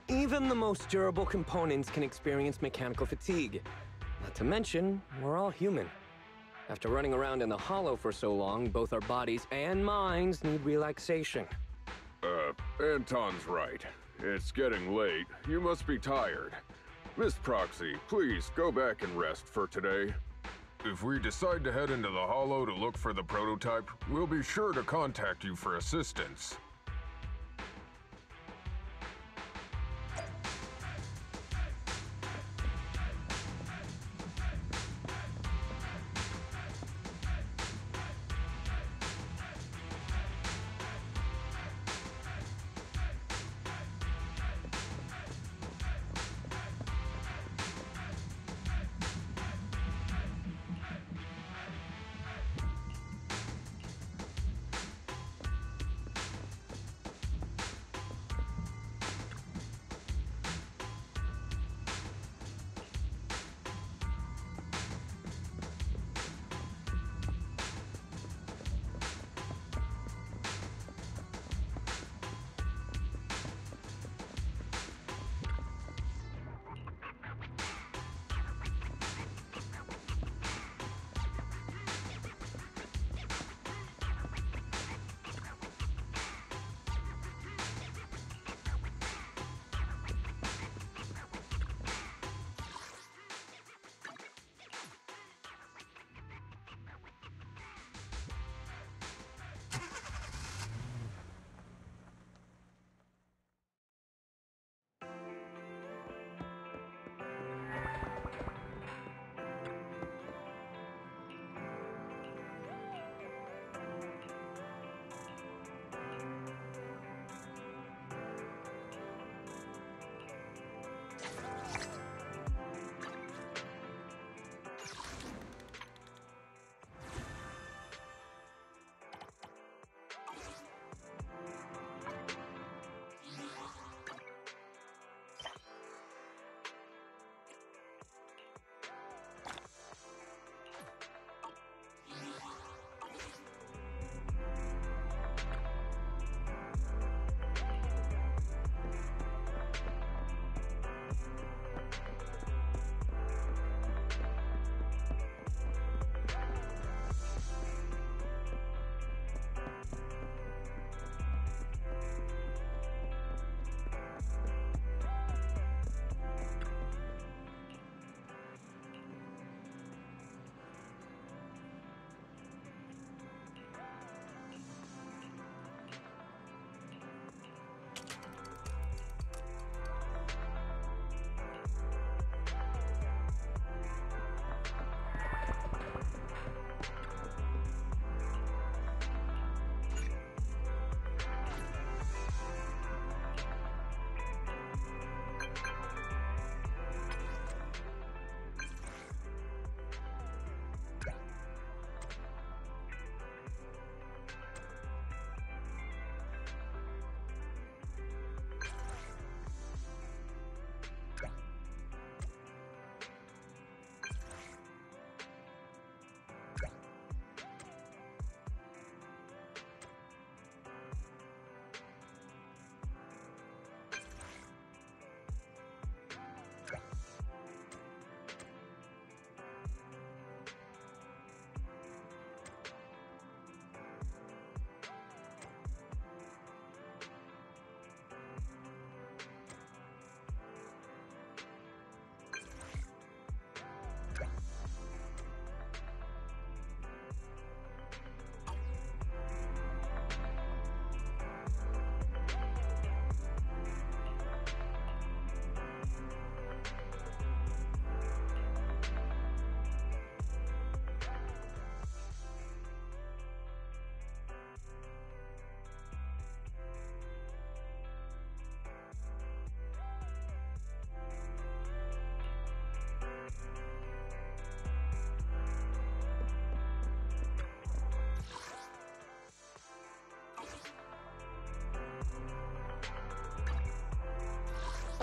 Even the most durable components can experience mechanical fatigue. Not to mention, we're all human. After running around in the Hollow for so long, both our bodies and minds need relaxation. Anton's right. It's getting late. You must be tired. Miss Proxy, please go back and rest for today. If we decide to head into the Hollow to look for the prototype, we'll be sure to contact you for assistance.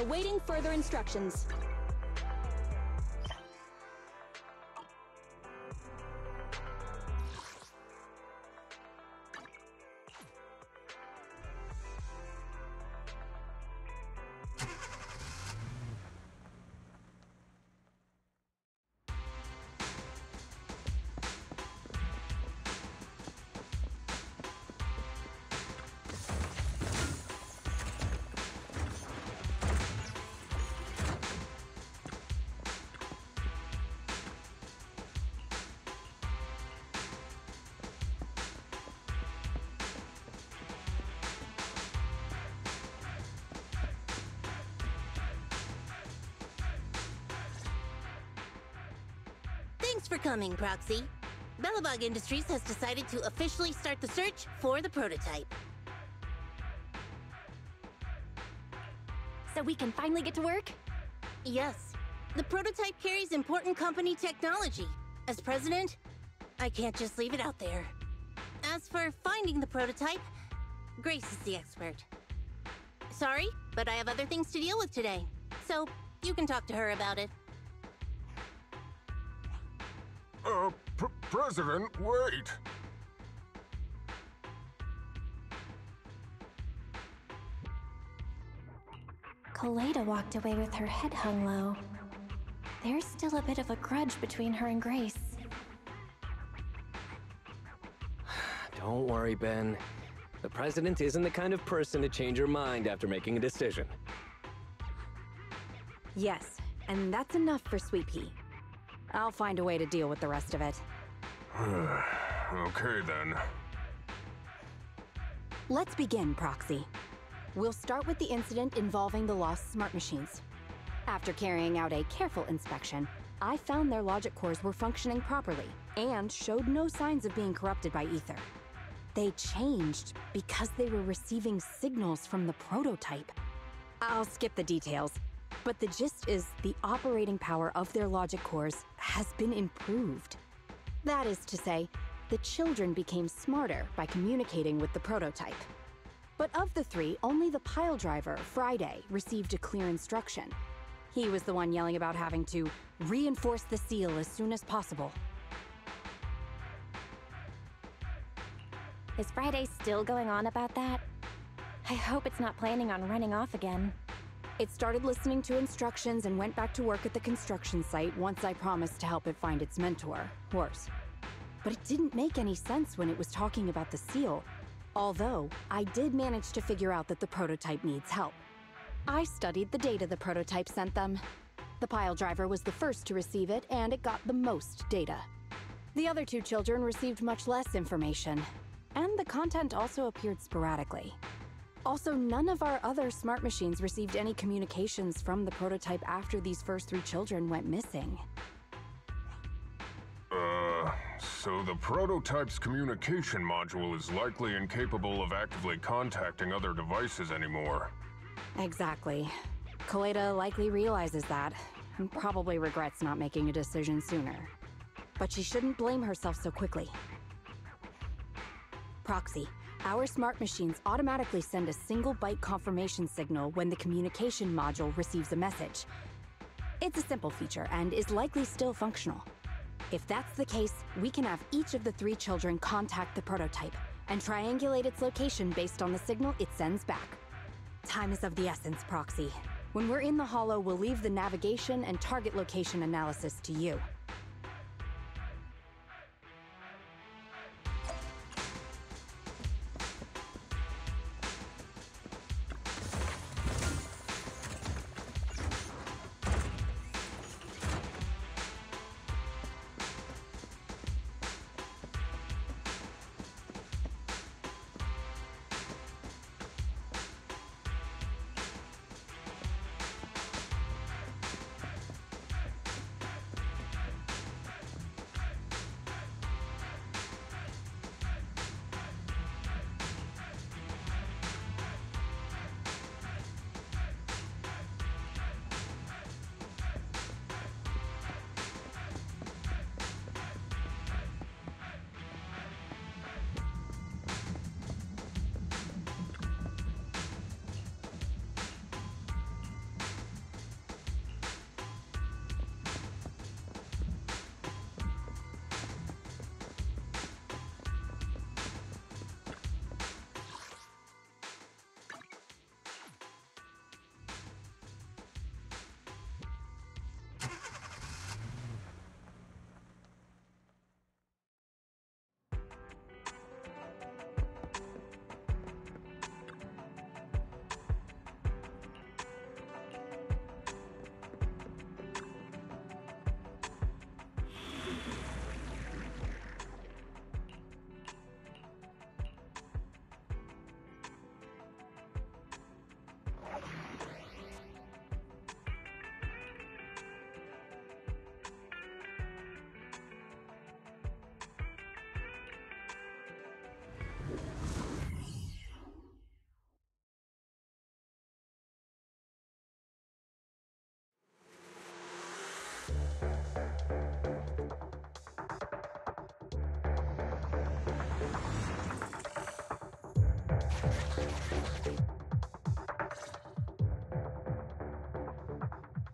Awaiting further instructions. Thanks for coming, Proxy. Belobog Industries has decided to officially start the search for the prototype. So we can finally get to work? Yes. The prototype carries important company technology. As president, I can't just leave it out there. As for finding the prototype, Grace is the expert. Sorry, but I have other things to deal with today. So, you can talk to her about it. President, wait! Koleda walked away with her head hung low. There's still a bit of a grudge between her and Grace. Don't worry, Ben. The president isn't the kind of person to change her mind after making a decision. Yes, and that's enough for Sweet Pea. I'll find a way to deal with the rest of it. Okay, then. Let's begin, Proxy. We'll start with the incident involving the lost smart machines. After carrying out a careful inspection, I found their logic cores were functioning properly and showed no signs of being corrupted by ether. They changed because they were receiving signals from the prototype. I'll skip the details, but the gist is the operating power of their logic cores has been improved. That is to say, the children became smarter by communicating with the prototype. But of the three, only the pile driver, Friday, received a clear instruction. He was the one yelling about having to reinforce the seal as soon as possible. Is Friday still going on about that? I hope it's not planning on running off again. It started listening to instructions and went back to work at the construction site once I promised to help it find its mentor, Horse. But it didn't make any sense when it was talking about the seal. Although, I did manage to figure out that the prototype needs help. I studied the data the prototype sent them. The pile driver was the first to receive it, and it got the most data. The other two children received much less information, and the content also appeared sporadically. Also, none of our other smart machines received any communications from the prototype after these first three children went missing. So the prototype's communication module is likely incapable of actively contacting other devices anymore. Exactly. Koleda likely realizes that, and probably regrets not making a decision sooner. But she shouldn't blame herself so quickly. Proxy, our smart machines automatically send a single byte confirmation signal when the communication module receives a message. It's a simple feature and is likely still functional. If that's the case, we can have each of the three children contact the prototype and triangulate its location based on the signal it sends back. Time is of the essence, Proxy. When we're in the Hollow, we'll leave the navigation and target location analysis to you.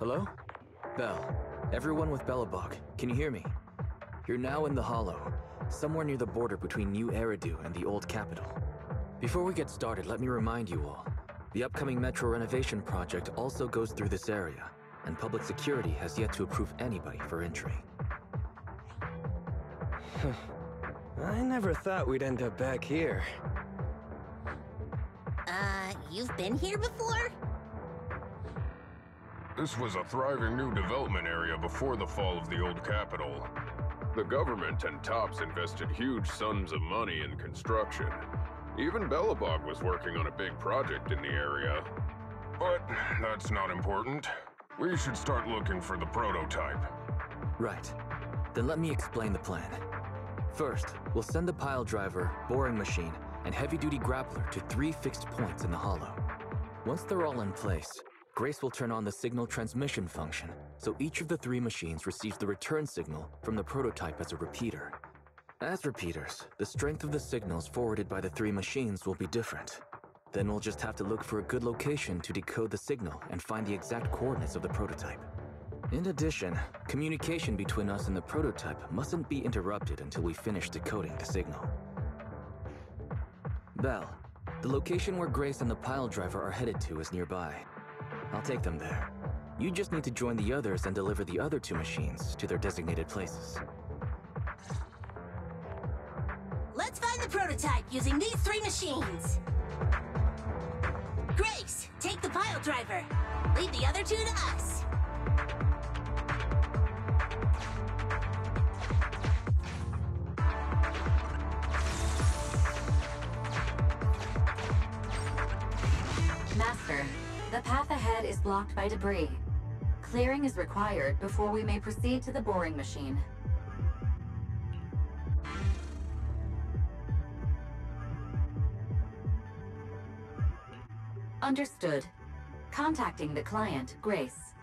Hello? Bell. Everyone with Belobog, can you hear me? You're now in the Hollow, somewhere near the border between New Eridu and the old capital. Before we get started, let me remind you all, the upcoming metro renovation project also goes through this area, and public security has yet to approve anybody for entry. I never thought we'd end up back here. You've been here before? This was a thriving new development area before the fall of the old capital. The government and Tops invested huge sums of money in construction. Even Belobog was working on a big project in the area. But that's not important. We should start looking for the prototype. Right. Then let me explain the plan. First, we'll send the pile driver, boring machine, and heavy-duty grappler to 3 fixed points in the Hollow. Once they're all in place, Grace will turn on the signal transmission function, so each of the 3 machines receives the return signal from the prototype as a repeater. As repeaters, the strength of the signals forwarded by the 3 machines will be different. Then we'll just have to look for a good location to decode the signal and find the exact coordinates of the prototype. In addition, communication between us and the prototype mustn't be interrupted until we finish decoding the signal. Bell, the location where Grace and the pile driver are headed to is nearby. I'll take them there. You just need to join the others and deliver the other 2 machines to their designated places. Let's find the prototype using these 3 machines. Grace, take the pile driver. Leave the other 2 to us. Master, the path ahead is blocked by debris. Clearing is required before we may proceed to the boring machine. Understood. Contacting the client, Grace.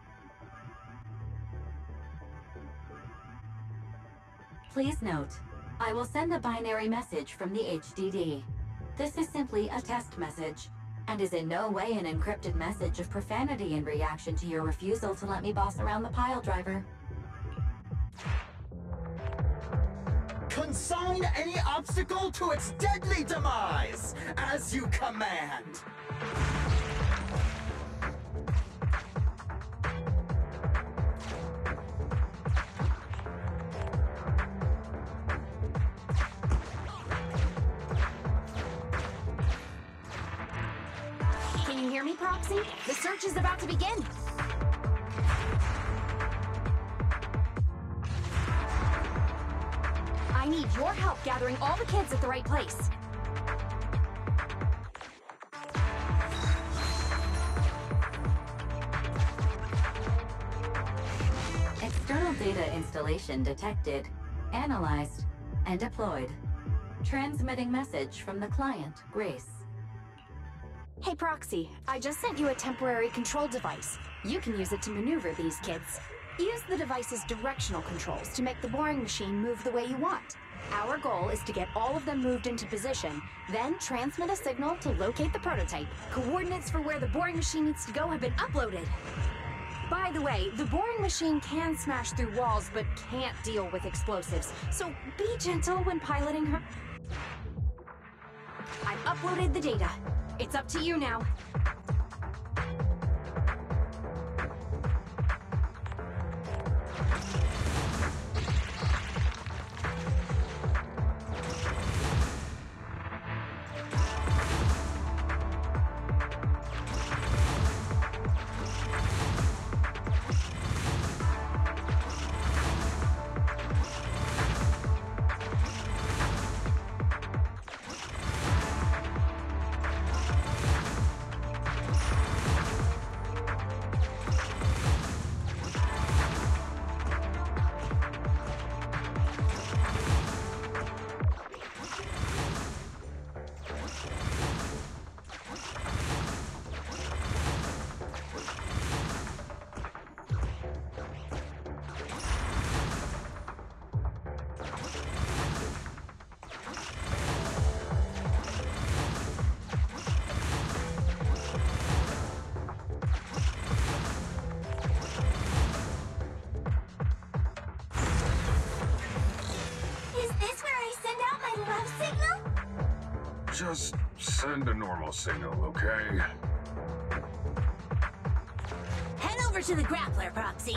Please note, I will send a binary message from the HDD. This is simply a test message, and is in no way an encrypted message of profanity in reaction to your refusal to let me boss around the pile driver. Consign any obstacle to its deadly demise, as you command. Can you hear me, Proxy? The search is about to begin. I need your help gathering all the kids at the right place. External data installation detected, analyzed, and deployed. Transmitting message from the client, Grace. Hey, Proxy, I just sent you a temporary control device. You can use it to maneuver these kids. Use the device's directional controls to make the boring machine move the way you want. Our goal is to get all of them moved into position, then transmit a signal to locate the prototype. Coordinates for where the boring machine needs to go have been uploaded. By the way, the boring machine can smash through walls, but can't deal with explosives, so be gentle when piloting her. I've uploaded the data. It's up to you now. Just send a normal signal, okay? Head over to the grappler, Proxy.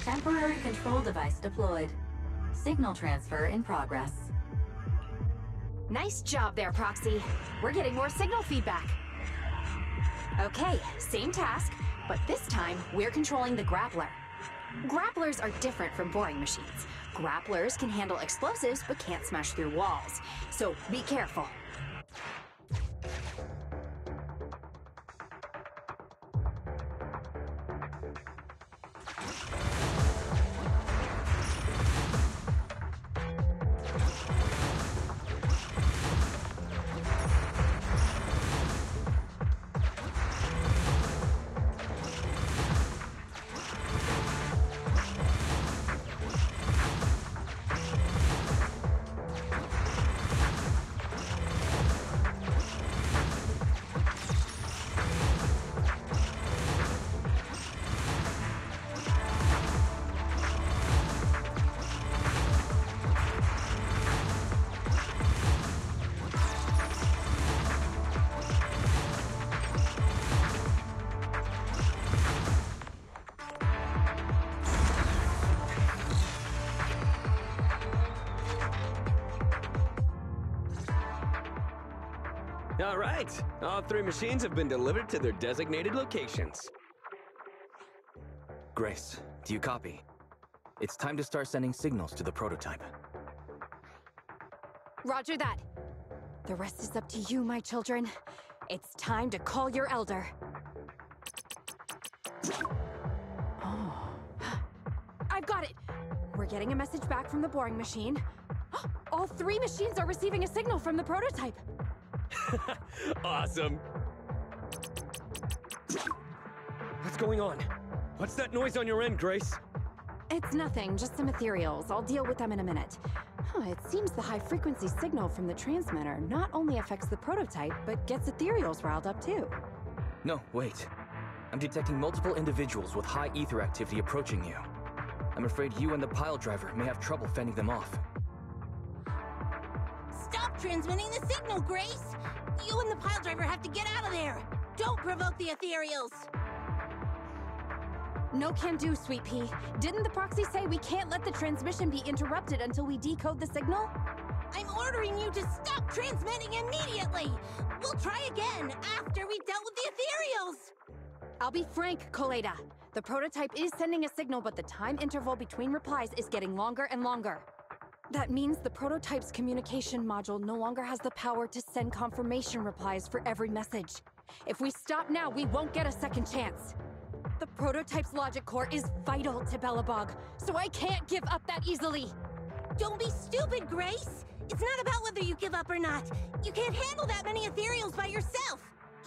Temporary control device deployed. Signal transfer in progress. Nice job there, Proxy. We're getting more signal feedback. Okay, same task, but this time we're controlling the grappler. Grapplers are different from boring machines. Grapplers can handle explosives but can't smash through walls. So be careful. All right, all 3 machines have been delivered to their designated locations. Grace, do you copy? It's time to start sending signals to the prototype. Roger that. The rest is up to you, my children. It's time to call your elder. Oh. I've got it! We're getting a message back from the boring machine. All 3 machines are receiving a signal from the prototype. Awesome. What's going on? What's that noise on your end, Grace? It's nothing, just some ethereals. I'll deal with them in a minute. It seems the high-frequency signal from the transmitter not only affects the prototype, but gets ethereals riled up too. No, wait. I'm detecting multiple individuals with high ether activity approaching you. I'm afraid you and the pile driver may have trouble fending them off. Stop transmitting the signal, Grace! You and the pile driver have to get out of there! Don't provoke the ethereals! No can do, Sweet Pea. Didn't the proxy say we can't let the transmission be interrupted until we decode the signal? I'm ordering you to stop transmitting immediately! We'll try again after we've dealt with the ethereals! I'll be frank, Koleda. The prototype is sending a signal, but the time interval between replies is getting longer and longer. That means the prototype's communication module no longer has the power to send confirmation replies for every message. If we stop now, we won't get a second chance. The prototype's logic core is vital to Belobog, so I can't give up that easily. Don't be stupid, Grace! It's not about whether you give up or not. You can't handle that many ethereals by yourself.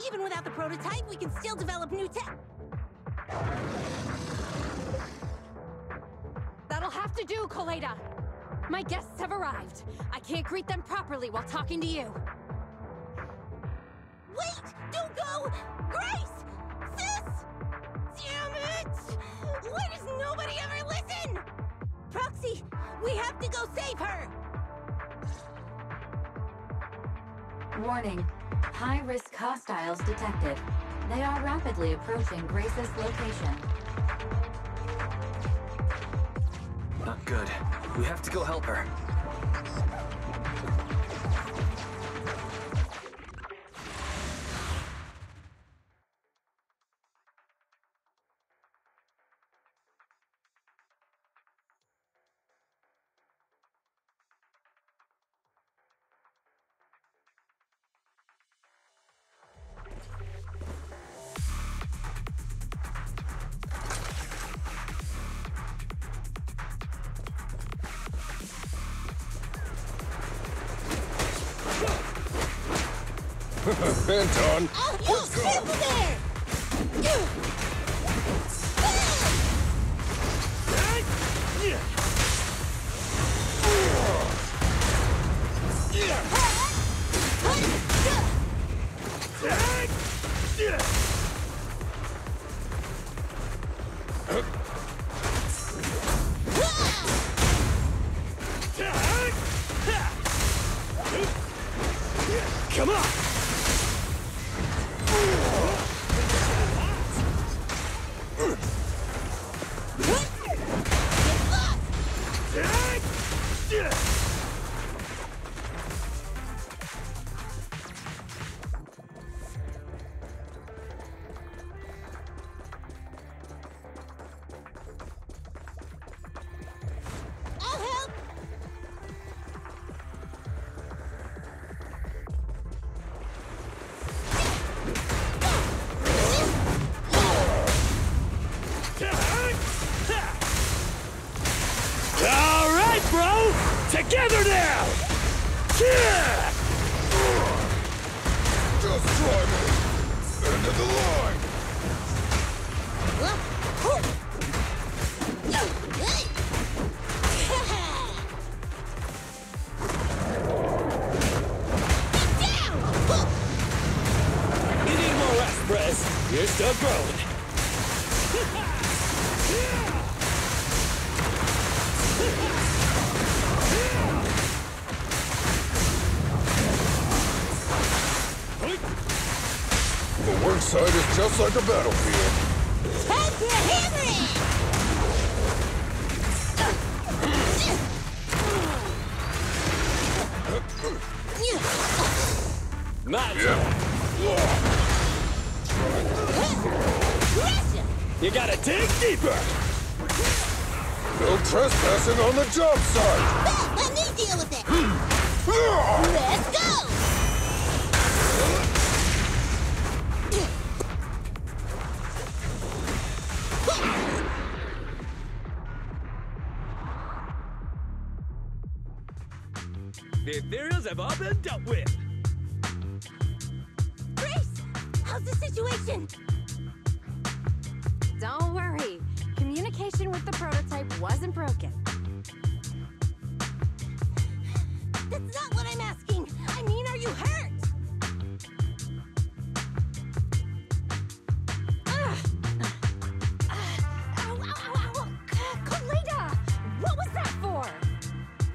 Even without the prototype, we can still develop new tech. That'll have to do, Koleda. My guests have arrived. I can't greet them properly while talking to you. Wait! Don't go! Grace! Sis! Damn it! Why does nobody ever listen? Proxy, we have to go save her! Warning. High-risk hostiles detected. They are rapidly approaching Grace's location. Not good. We have to go help her. Anton! Oh, you careful there! Come on! I'll help! All right, bro! Together now! Just try me! End of the line! You need more rest, Prez. You're still growing. The work site is just like a battlefield. Time to hammer it! Not Russia! You gotta dig deeper! No trespassing on the job site! Let me deal with it! Let's go! The ethereals have all been dealt with. Grace! How's the situation? Don't worry. Communication with the prototype wasn't broken. That's not what I'm asking! I mean, are you hurt? Ow, ow, ow, ow! Koleda! What was that for?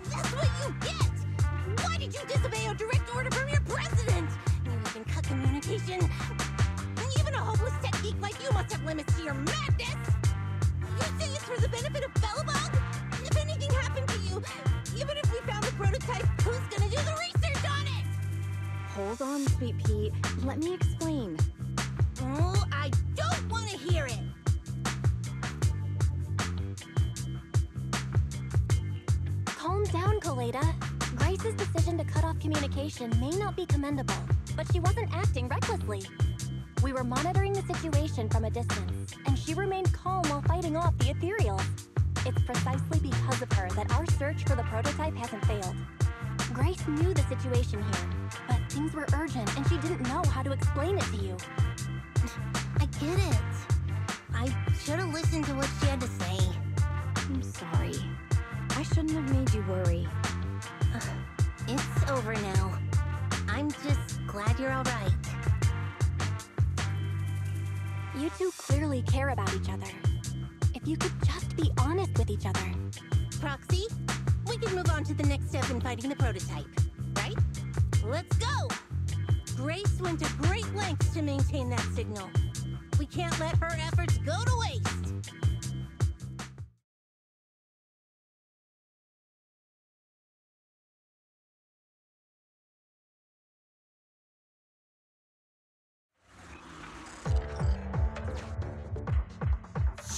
That's what you get! Why did you disobey a direct order from your president? You even cut communication. Even a hopeless tech geek like you must have limits to your madness! You say it's for the benefit of belobog? If anything happened to you, even if we found the prototype, who's gonna do the research on it? Hold on, Sweet Pea. Let me explain. Oh, I don't want to hear it! Calm down, Koleda. Grace's decision to cut off communication may not be commendable, but she wasn't acting recklessly. We were monitoring the situation from a distance, and she remained calm while fighting off the ethereals. It's precisely because of her that our search for the prototype hasn't failed. Grace knew the situation here, but things were urgent and she didn't know how to explain it to you. I get it. I should have listened to what she had to say. I'm sorry. I shouldn't have made you worry. It's over now. I'm just glad you're all right. You two clearly care about each other. If you could just be honest with each other. Proxy, we can move on to the next step in fighting the prototype, right? Let's go! Grace went to great lengths to maintain that signal. We can't let her efforts go to waste.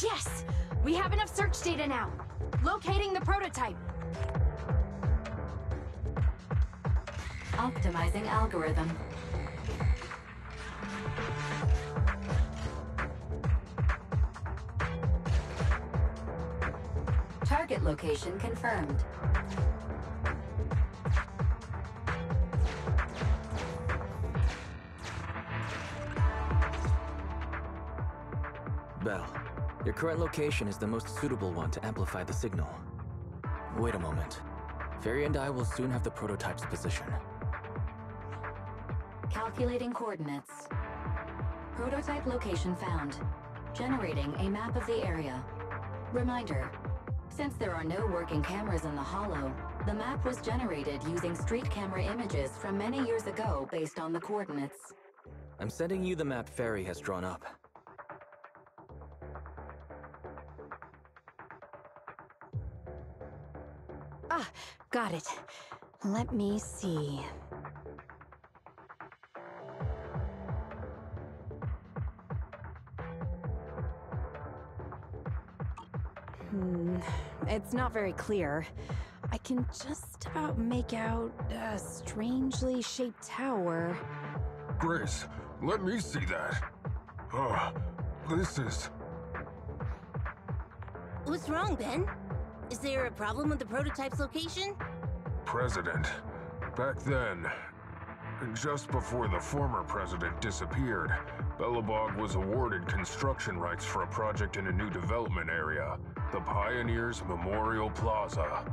Yes! We have enough search data now. Locating the prototype. Optimizing algorithm. Target location confirmed. Belle, your current location is the most suitable one to amplify the signal. Wait a moment. Fairy and I will soon have the prototype's position. Calculating coordinates. Prototype location found. Generating a map of the area. Reminder, since there are no working cameras in the hollow, the map was generated using street camera images from many years ago based on the coordinates. I'm sending you the map Fairy has drawn up. Ah, got it. Let me see. It's not very clear. I can just about make out a strangely shaped tower. Grace, let me see that. Oh, this is... What's wrong, Ben? Is there a problem with the prototype's location? President. Back then, just before the former president disappeared, Belobog was awarded construction rights for a project in a new development area, the Pioneers Memorial Plaza.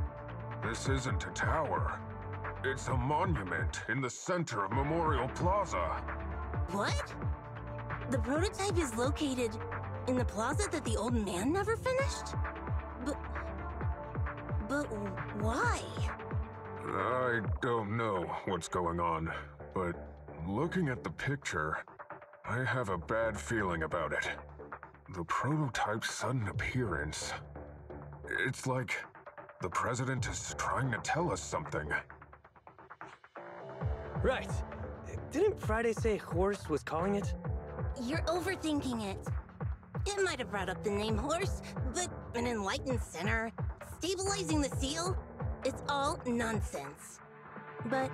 This isn't a tower. It's a monument in the center of Memorial Plaza. What? The prototype is located in the plaza that the old man never finished? But why? I don't know what's going on, but looking at the picture, I have a bad feeling about it. The prototype's sudden appearance. It's like the president is trying to tell us something. Right. Didn't Friday say horse was calling it? You're overthinking it. It might have brought up the name horse, but an enlightened center, stabilizing the seal, it's all nonsense. But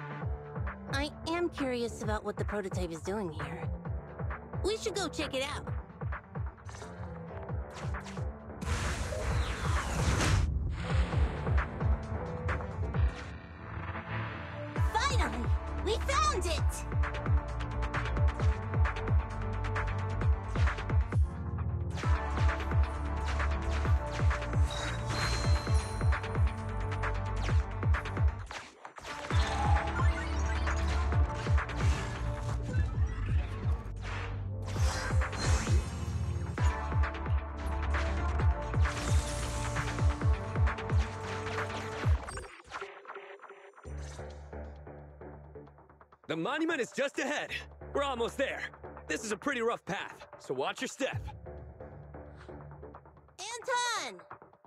I am curious about what the prototype is doing here. We should go check it out. Finally! We found it! The monument is just ahead. We're almost there. This is a pretty rough path, so watch your step. Anton!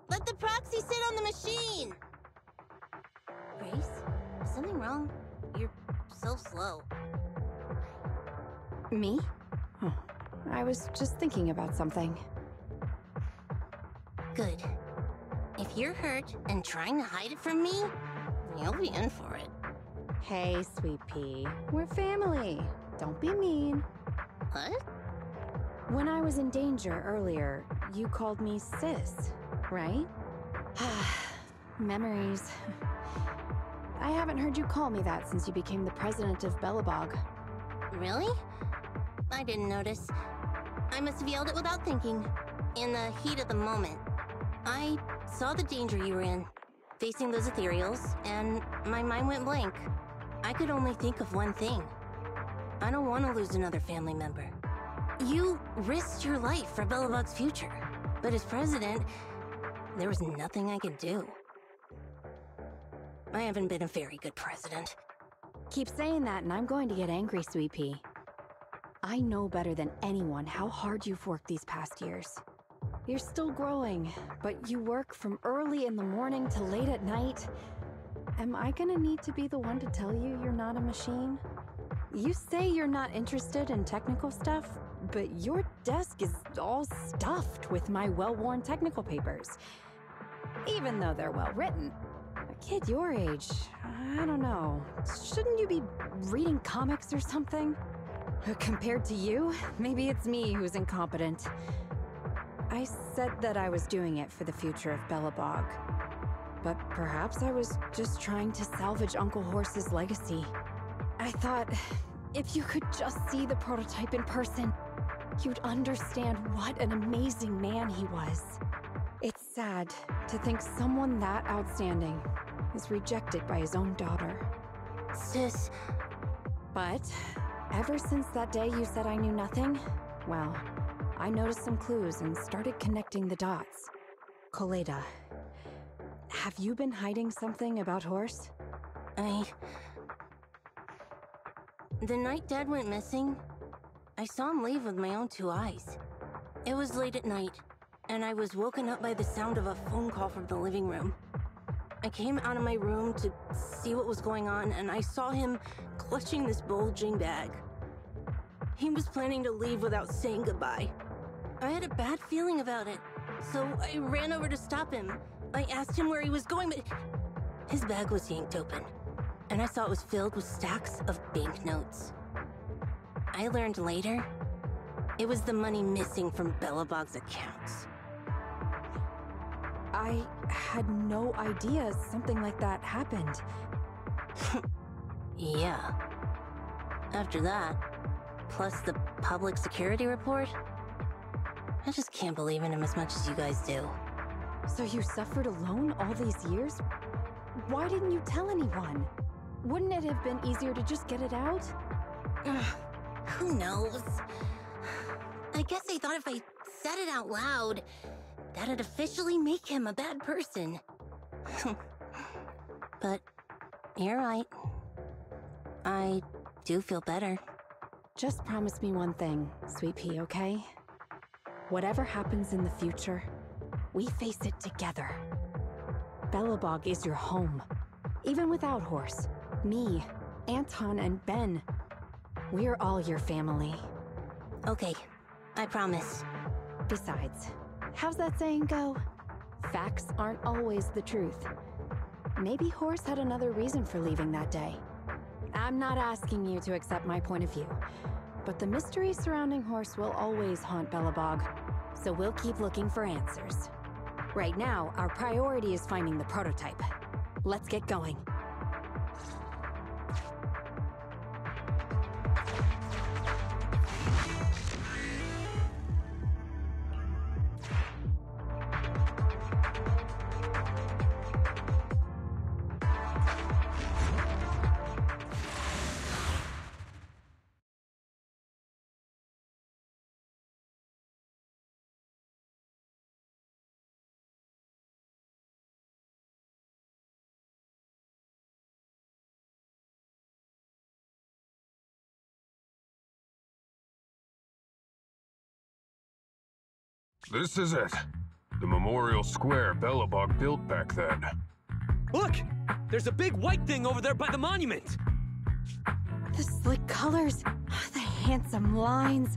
Let the proxy sit on the machine! Grace? Is something wrong? You're so slow. Me? Oh, I was just thinking about something. Good. If you're hurt and trying to hide it from me, you'll be in for it. Hey, Sweet Pea. We're family. Don't be mean. What? When I was in danger earlier, you called me sis, right? Memories. I haven't heard you call me that since you became the president of Belobog. Really? I didn't notice. I must have yelled it without thinking. In the heat of the moment. I saw the danger you were in, facing those ethereals, and my mind went blank. I could only think of one thing. I don't want to lose another family member. You risked your life for Belobog's future, but as president, there was nothing I could do. I haven't been a very good president. Keep saying that and I'm going to get angry, Sweet Pea. I know better than anyone how hard you've worked these past years. You're still growing, but you work from early in the morning to late at night. Am I gonna need to be the one to tell you you're not a machine? You say you're not interested in technical stuff, but your desk is all stuffed with my well-worn technical papers. Even though they're well-written. A kid your age, I don't know. Shouldn't you be reading comics or something? Compared to you, maybe it's me who's incompetent. I said that I was doing it for the future of Belobog. But perhaps I was just trying to salvage Uncle Horse's legacy. I thought, if you could just see the prototype in person, you'd understand what an amazing man he was. It's sad to think someone that outstanding is rejected by his own daughter. Sis. But ever since that day you said I knew nothing, well, I noticed some clues and started connecting the dots. Koleda, have you been hiding something about Horse? The night Dad went missing, I saw him leave with my own 2 eyes. It was late at night, and I was woken up by the sound of a phone call from the living room. I came out of my room to see what was going on, and I saw him clutching this bulging bag. He was planning to leave without saying goodbye. I had a bad feeling about it, so I ran over to stop him. I asked him where he was going, but his bag was yanked open, and I saw it was filled with stacks of banknotes. I learned later, it was the money missing from Belobog's accounts. I had no idea something like that happened. Yeah. After that, plus the public security report, I just can't believe in him as much as you guys do. So you suffered alone all these years? Why didn't you tell anyone? Wouldn't it have been easier to just get it out? Who knows? I guess they thought if I said it out loud, that'd officially make him a bad person. But you're right. I do feel better. Just promise me one thing, Sweet Pea, okay? Whatever happens in the future, we face it together. Belobog is your home. Even without Horse, me, Anton, and Ben, we're all your family. Okay, I promise. Besides, how's that saying go? Facts aren't always the truth. Maybe Horse had another reason for leaving that day. I'm not asking you to accept my point of view, but the mystery surrounding Horse will always haunt Belobog, so we'll keep looking for answers. Right now, our priority is finding the prototype. Let's get going. This is it. The memorial square Belobog built back then. Look! There's a big white thing over there by the monument! The slick colors, the handsome lines.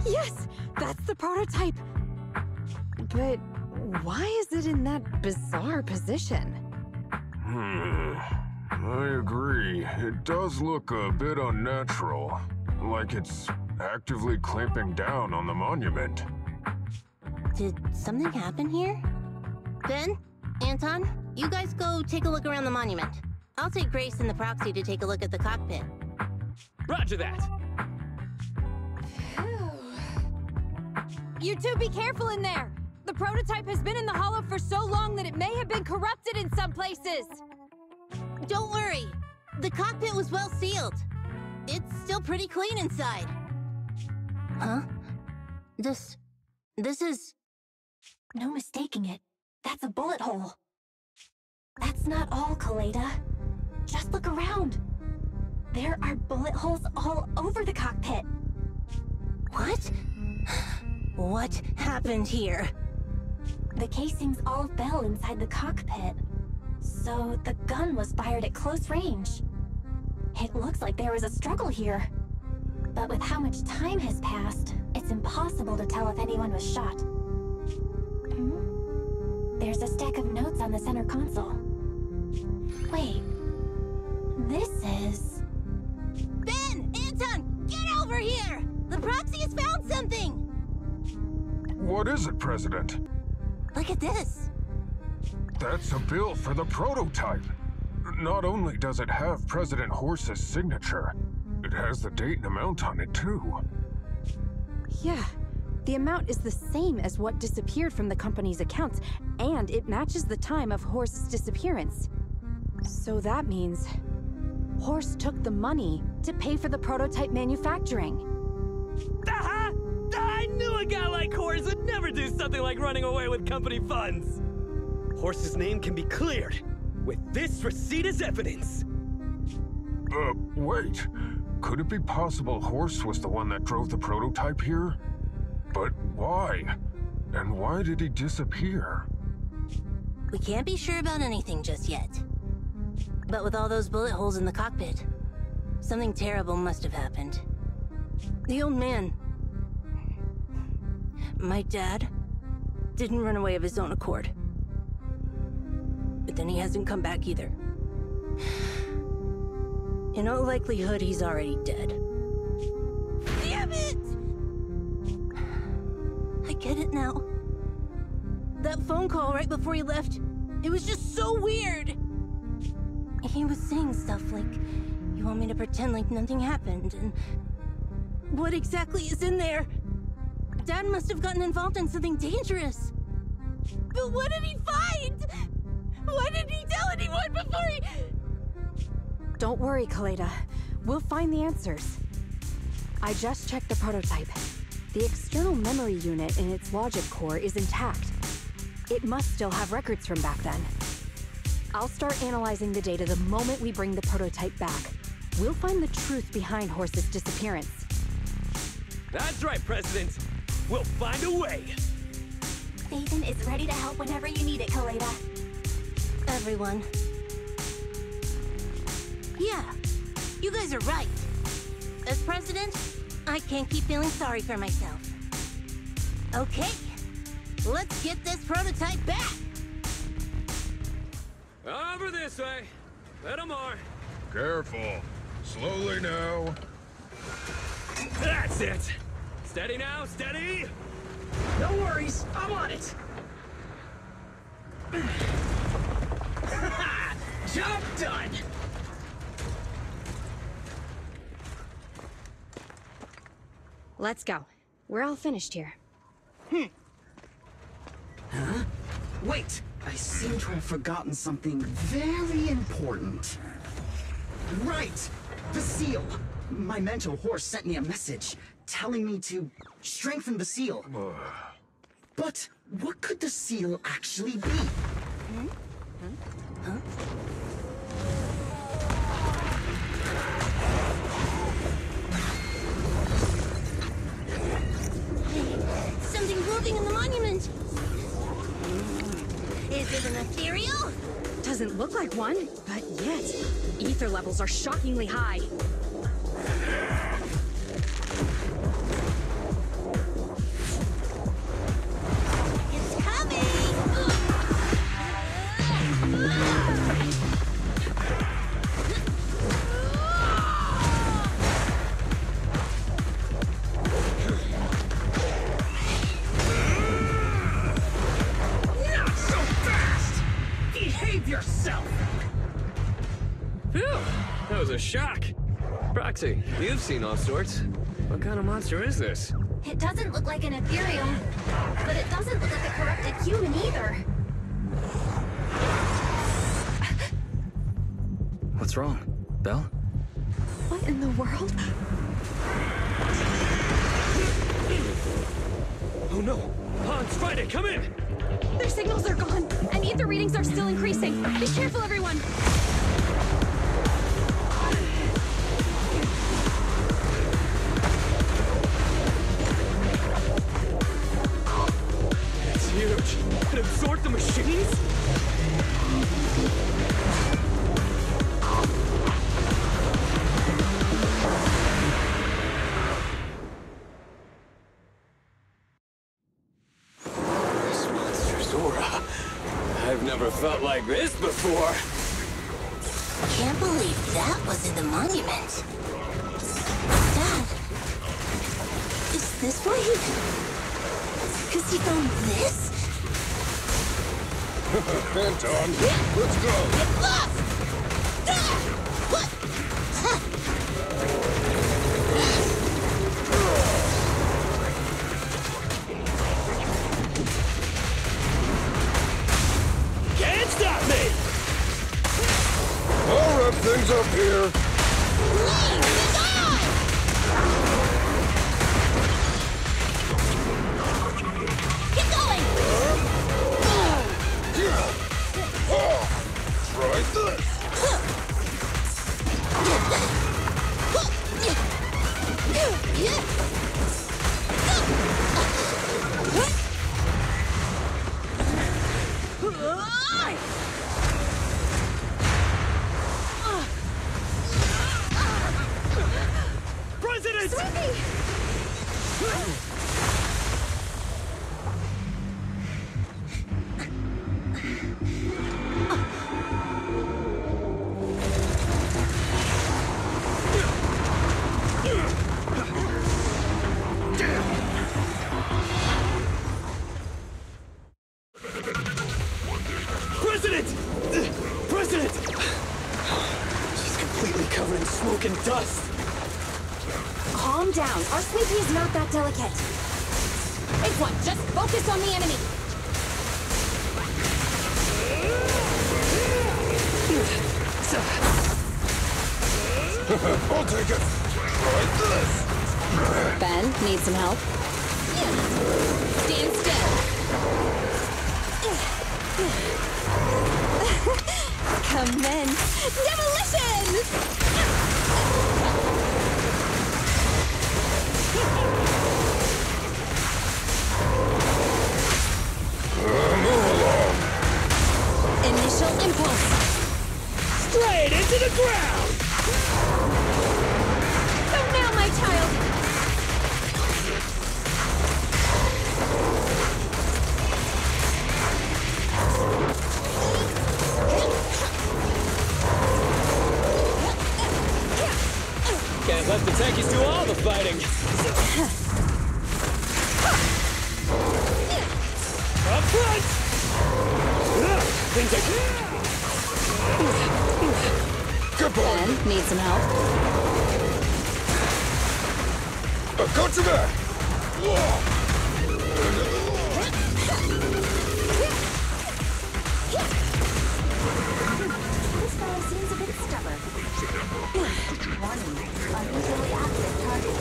Yes, that's the prototype. But why is it in that bizarre position? I agree. It does look a bit unnatural. Like it's actively clamping down on the monument. Did something happen here? Ben? Anton? You guys go take a look around the monument. I'll take Grace and the proxy to take a look at the cockpit. Roger that! You two be careful in there! The prototype has been in the hollow for so long that it may have been corrupted in some places! Don't worry! The cockpit was well sealed. It's still pretty clean inside. Huh? This is... No mistaking it. That's a bullet hole. That's not all, Koleda. Just look around. There are bullet holes all over the cockpit. What? What happened here? The casings all fell inside the cockpit. So the gun was fired at close range. It looks like there was a struggle here. But with how much time has passed, it's impossible to tell if anyone was shot. There's a stack of notes on the center console. Wait. This is... Ben! Anton! Get over here! The proxy has found something! What is it, President? Look at this. That's a bill for the prototype. Not only does it have President Horse's signature, it has the date and amount on it, too. Yeah. The amount is the same as what disappeared from the company's accounts, and it matches the time of Horse's disappearance. So that means Horse took the money to pay for the prototype manufacturing. I Knew a guy like Horse would never do something like running away with company funds. Horse's name can be cleared with this receipt as evidence. Wait. Could it be possible Horse was the one that drove the prototype here? But why? And why did he disappear? We can't be sure about anything just yet. But with all those bullet holes in the cockpit, something terrible must have happened. The old man, my dad, didn't run away of his own accord. But then he hasn't come back either. In all likelihood, he's already dead. Damn it! I get it now. That phone call right before he left, it was just so weird. He was saying stuff like, you want me to pretend like nothing happened, and what exactly is in there? Dad must have gotten involved in something dangerous. But what did he find? Why didn't he tell anyone before he... Don't worry, Koleda. We'll find the answers. I just checked the prototype. The external memory unit in its logic core is intact. It must still have records from back then. I'll start analyzing the data the moment we bring the prototype back. We'll find the truth behind Horse's disappearance. That's right, President. We'll find a way. Nathan is ready to help whenever you need it, Koleda. Everyone. Yeah, you guys are right. As president, I can't keep feeling sorry for myself. Okay, let's get this prototype back! Over this way. Little more. Careful. Slowly now. That's it. Steady now, steady. No worries, I'm on it. Job done. Let's go. We're all finished here. Huh? Wait! I seem to have forgotten something very important. Right! The seal! My mentor Horse sent me a message, telling me to strengthen the seal. But what could the seal actually be? Something moving in the monument! Is it an ethereal? Doesn't look like one, but yet, ether levels are shockingly high. It's coming! Not so fast! Behave yourself! Phew, that was a shock. Proxy, you've seen all sorts. What kind of monster is this? It doesn't look like an ethereal, but it doesn't look like a corrupted human either. What's wrong? Belle? What in the world? Oh no! Hans, Friday, come in! Their signals are gone, and ether readings are still increasing. Be careful, everyone! It's huge! It absorbed the machines? This monster's aura. I've never felt like this before. Can't believe that was in the monument. Dad, is this why he... 'Cause he found this? Anton, let's go! Get lost! Ah! What? Huh. Can't stop me! I'll wrap things up here. Leave the door! President! President! President! She's completely covered in smoke and dust. Calm down. Our sweepy is not that delicate. Big one, just focus on the enemy. I'll take it. Like this. Ben, need some help? Stand still. Commence demolition! Move along. Initial impulse. Straight into the ground! So now, my child. Can't let the techies do all the fighting. Up front! Things Good boy. Ben, need some help? I've got your back. This guy seems a bit stubborn. Warning, unusually active target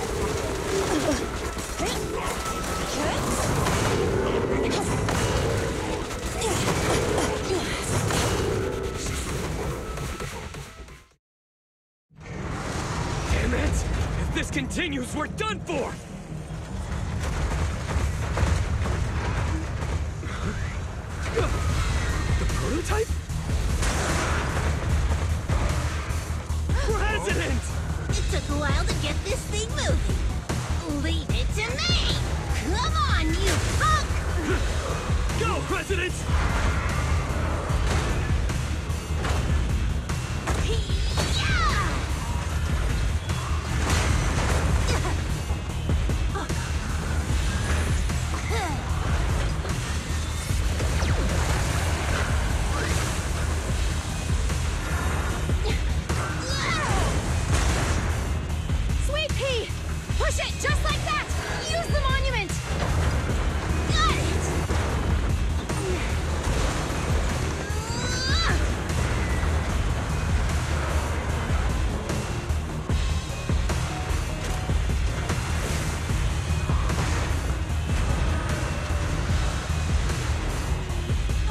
Damn it! If this continues, we're done for! The prototype? President! It took a while to get this thing moving. Leave it to me! Come on, you punk! Go, President! Sweet pea! Push it just like that! Use the monument! Got it!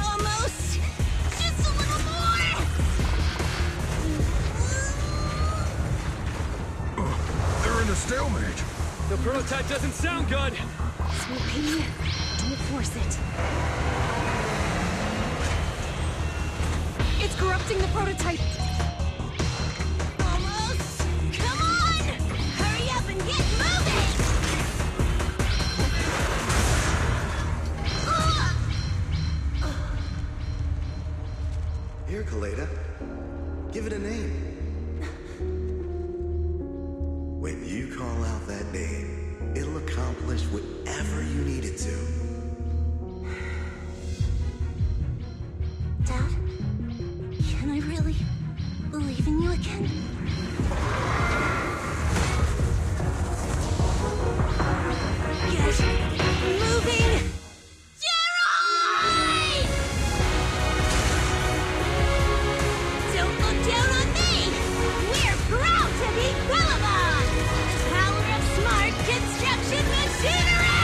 Almost! Just a little more! They're in a stalemate. The prototype doesn't sound good! Sweet pea, don't force it. It's corrupting the prototype. Almost! Come on! Hurry up and get moving! Here, Koleda. Give it a name. When you call out that name, it'll accomplish whatever you need it to. Dad, can I really believe in you again? Get moving! Jerry! Don't look down on me! We're proud to be belobog! The power of smart construction machinery!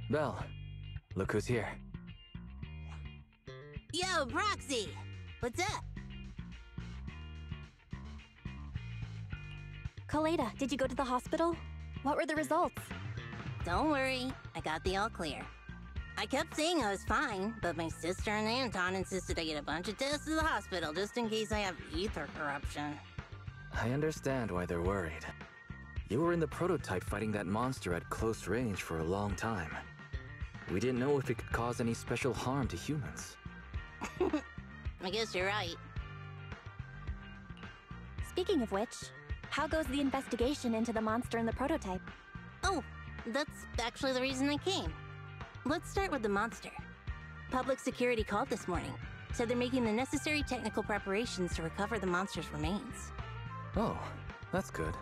Belle, look who's here. Yo, Proxy! What's up? Koleda, did you go to the hospital? What were the results? Don't worry, I got the all clear. I kept saying I was fine, but my sister and Anton insisted I get a bunch of tests at the hospital just in case I have ether corruption. I understand why they're worried. You were in the prototype fighting that monster at close range for a long time. We didn't know if it could cause any special harm to humans. I guess you're right. Speaking of which, how goes the investigation into the monster in the prototype? Oh, that's actually the reason I came. Let's start with the monster. Public security called this morning. Said they're making the necessary technical preparations to recover the monster's remains. Oh, that's good.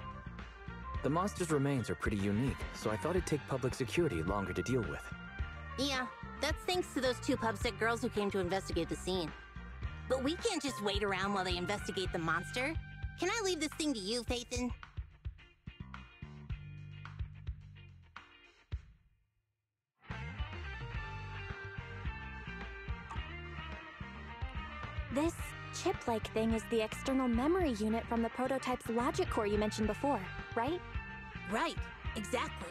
The monster's remains are pretty unique, so I thought it'd take public security longer to deal with. Yeah, that's thanks to those two pubsec girls who came to investigate the scene. But we can't just wait around while they investigate the monster. Can I leave this thing to you, Phaethon? This chip-like thing is the external memory unit from the prototype's logic core you mentioned before, right? Right, exactly.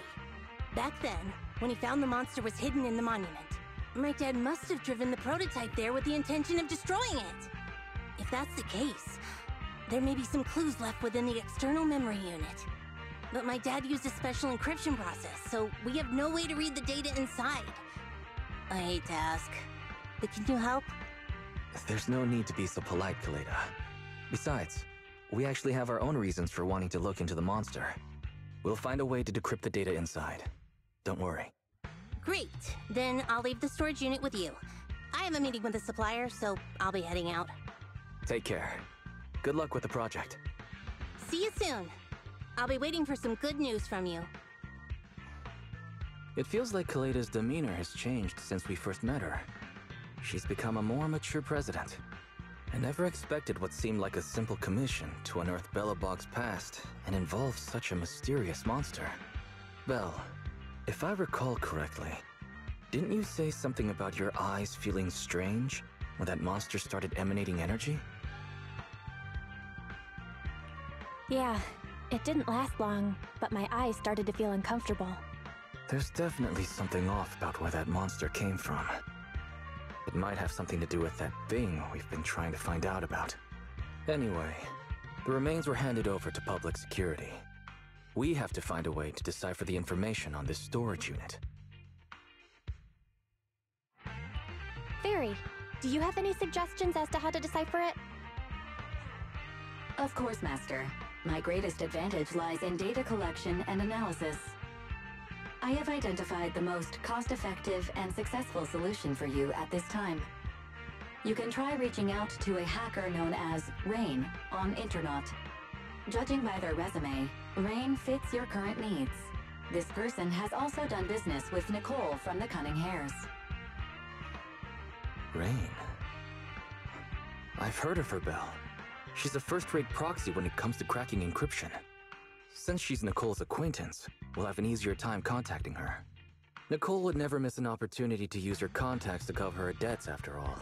Back then, when he found the monster was hidden in the monument, my dad must have driven the prototype there with the intention of destroying it. If that's the case, there may be some clues left within the external memory unit. But my dad used a special encryption process, so we have no way to read the data inside. I hate to ask, but can you help? There's no need to be so polite, Koleda. Besides, we actually have our own reasons for wanting to look into the monster. We'll find a way to decrypt the data inside. Don't worry. Great. Then I'll leave the storage unit with you. I have a meeting with the supplier, so I'll be heading out. Take care. Good luck with the project. See you soon. I'll be waiting for some good news from you. It feels like Koleda's demeanor has changed since we first met her. She's become a more mature president. I never expected what seemed like a simple commission to unearth Belobog's past and involve such a mysterious monster. Belle, if I recall correctly, didn't you say something about your eyes feeling strange when that monster started emanating energy? Yeah, it didn't last long, but my eyes started to feel uncomfortable. There's definitely something off about where that monster came from. It might have something to do with that thing we've been trying to find out about. Anyway, the remains were handed over to public security. We have to find a way to decipher the information on this storage unit. Fairy, do you have any suggestions as to how to decipher it? Of course, Master. My greatest advantage lies in data collection and analysis. I have identified the most cost-effective and successful solution for you at this time. You can try reaching out to a hacker known as Rain on Internet. Judging by their resume, Rain fits your current needs. This person has also done business with Nicole from the Cunning Hares. Rain? I've heard of her, Belle. She's a first-rate proxy when it comes to cracking encryption. Since she's Nicole's acquaintance, we'll have an easier time contacting her. Nicole would never miss an opportunity to use her contacts to cover her debts, after all.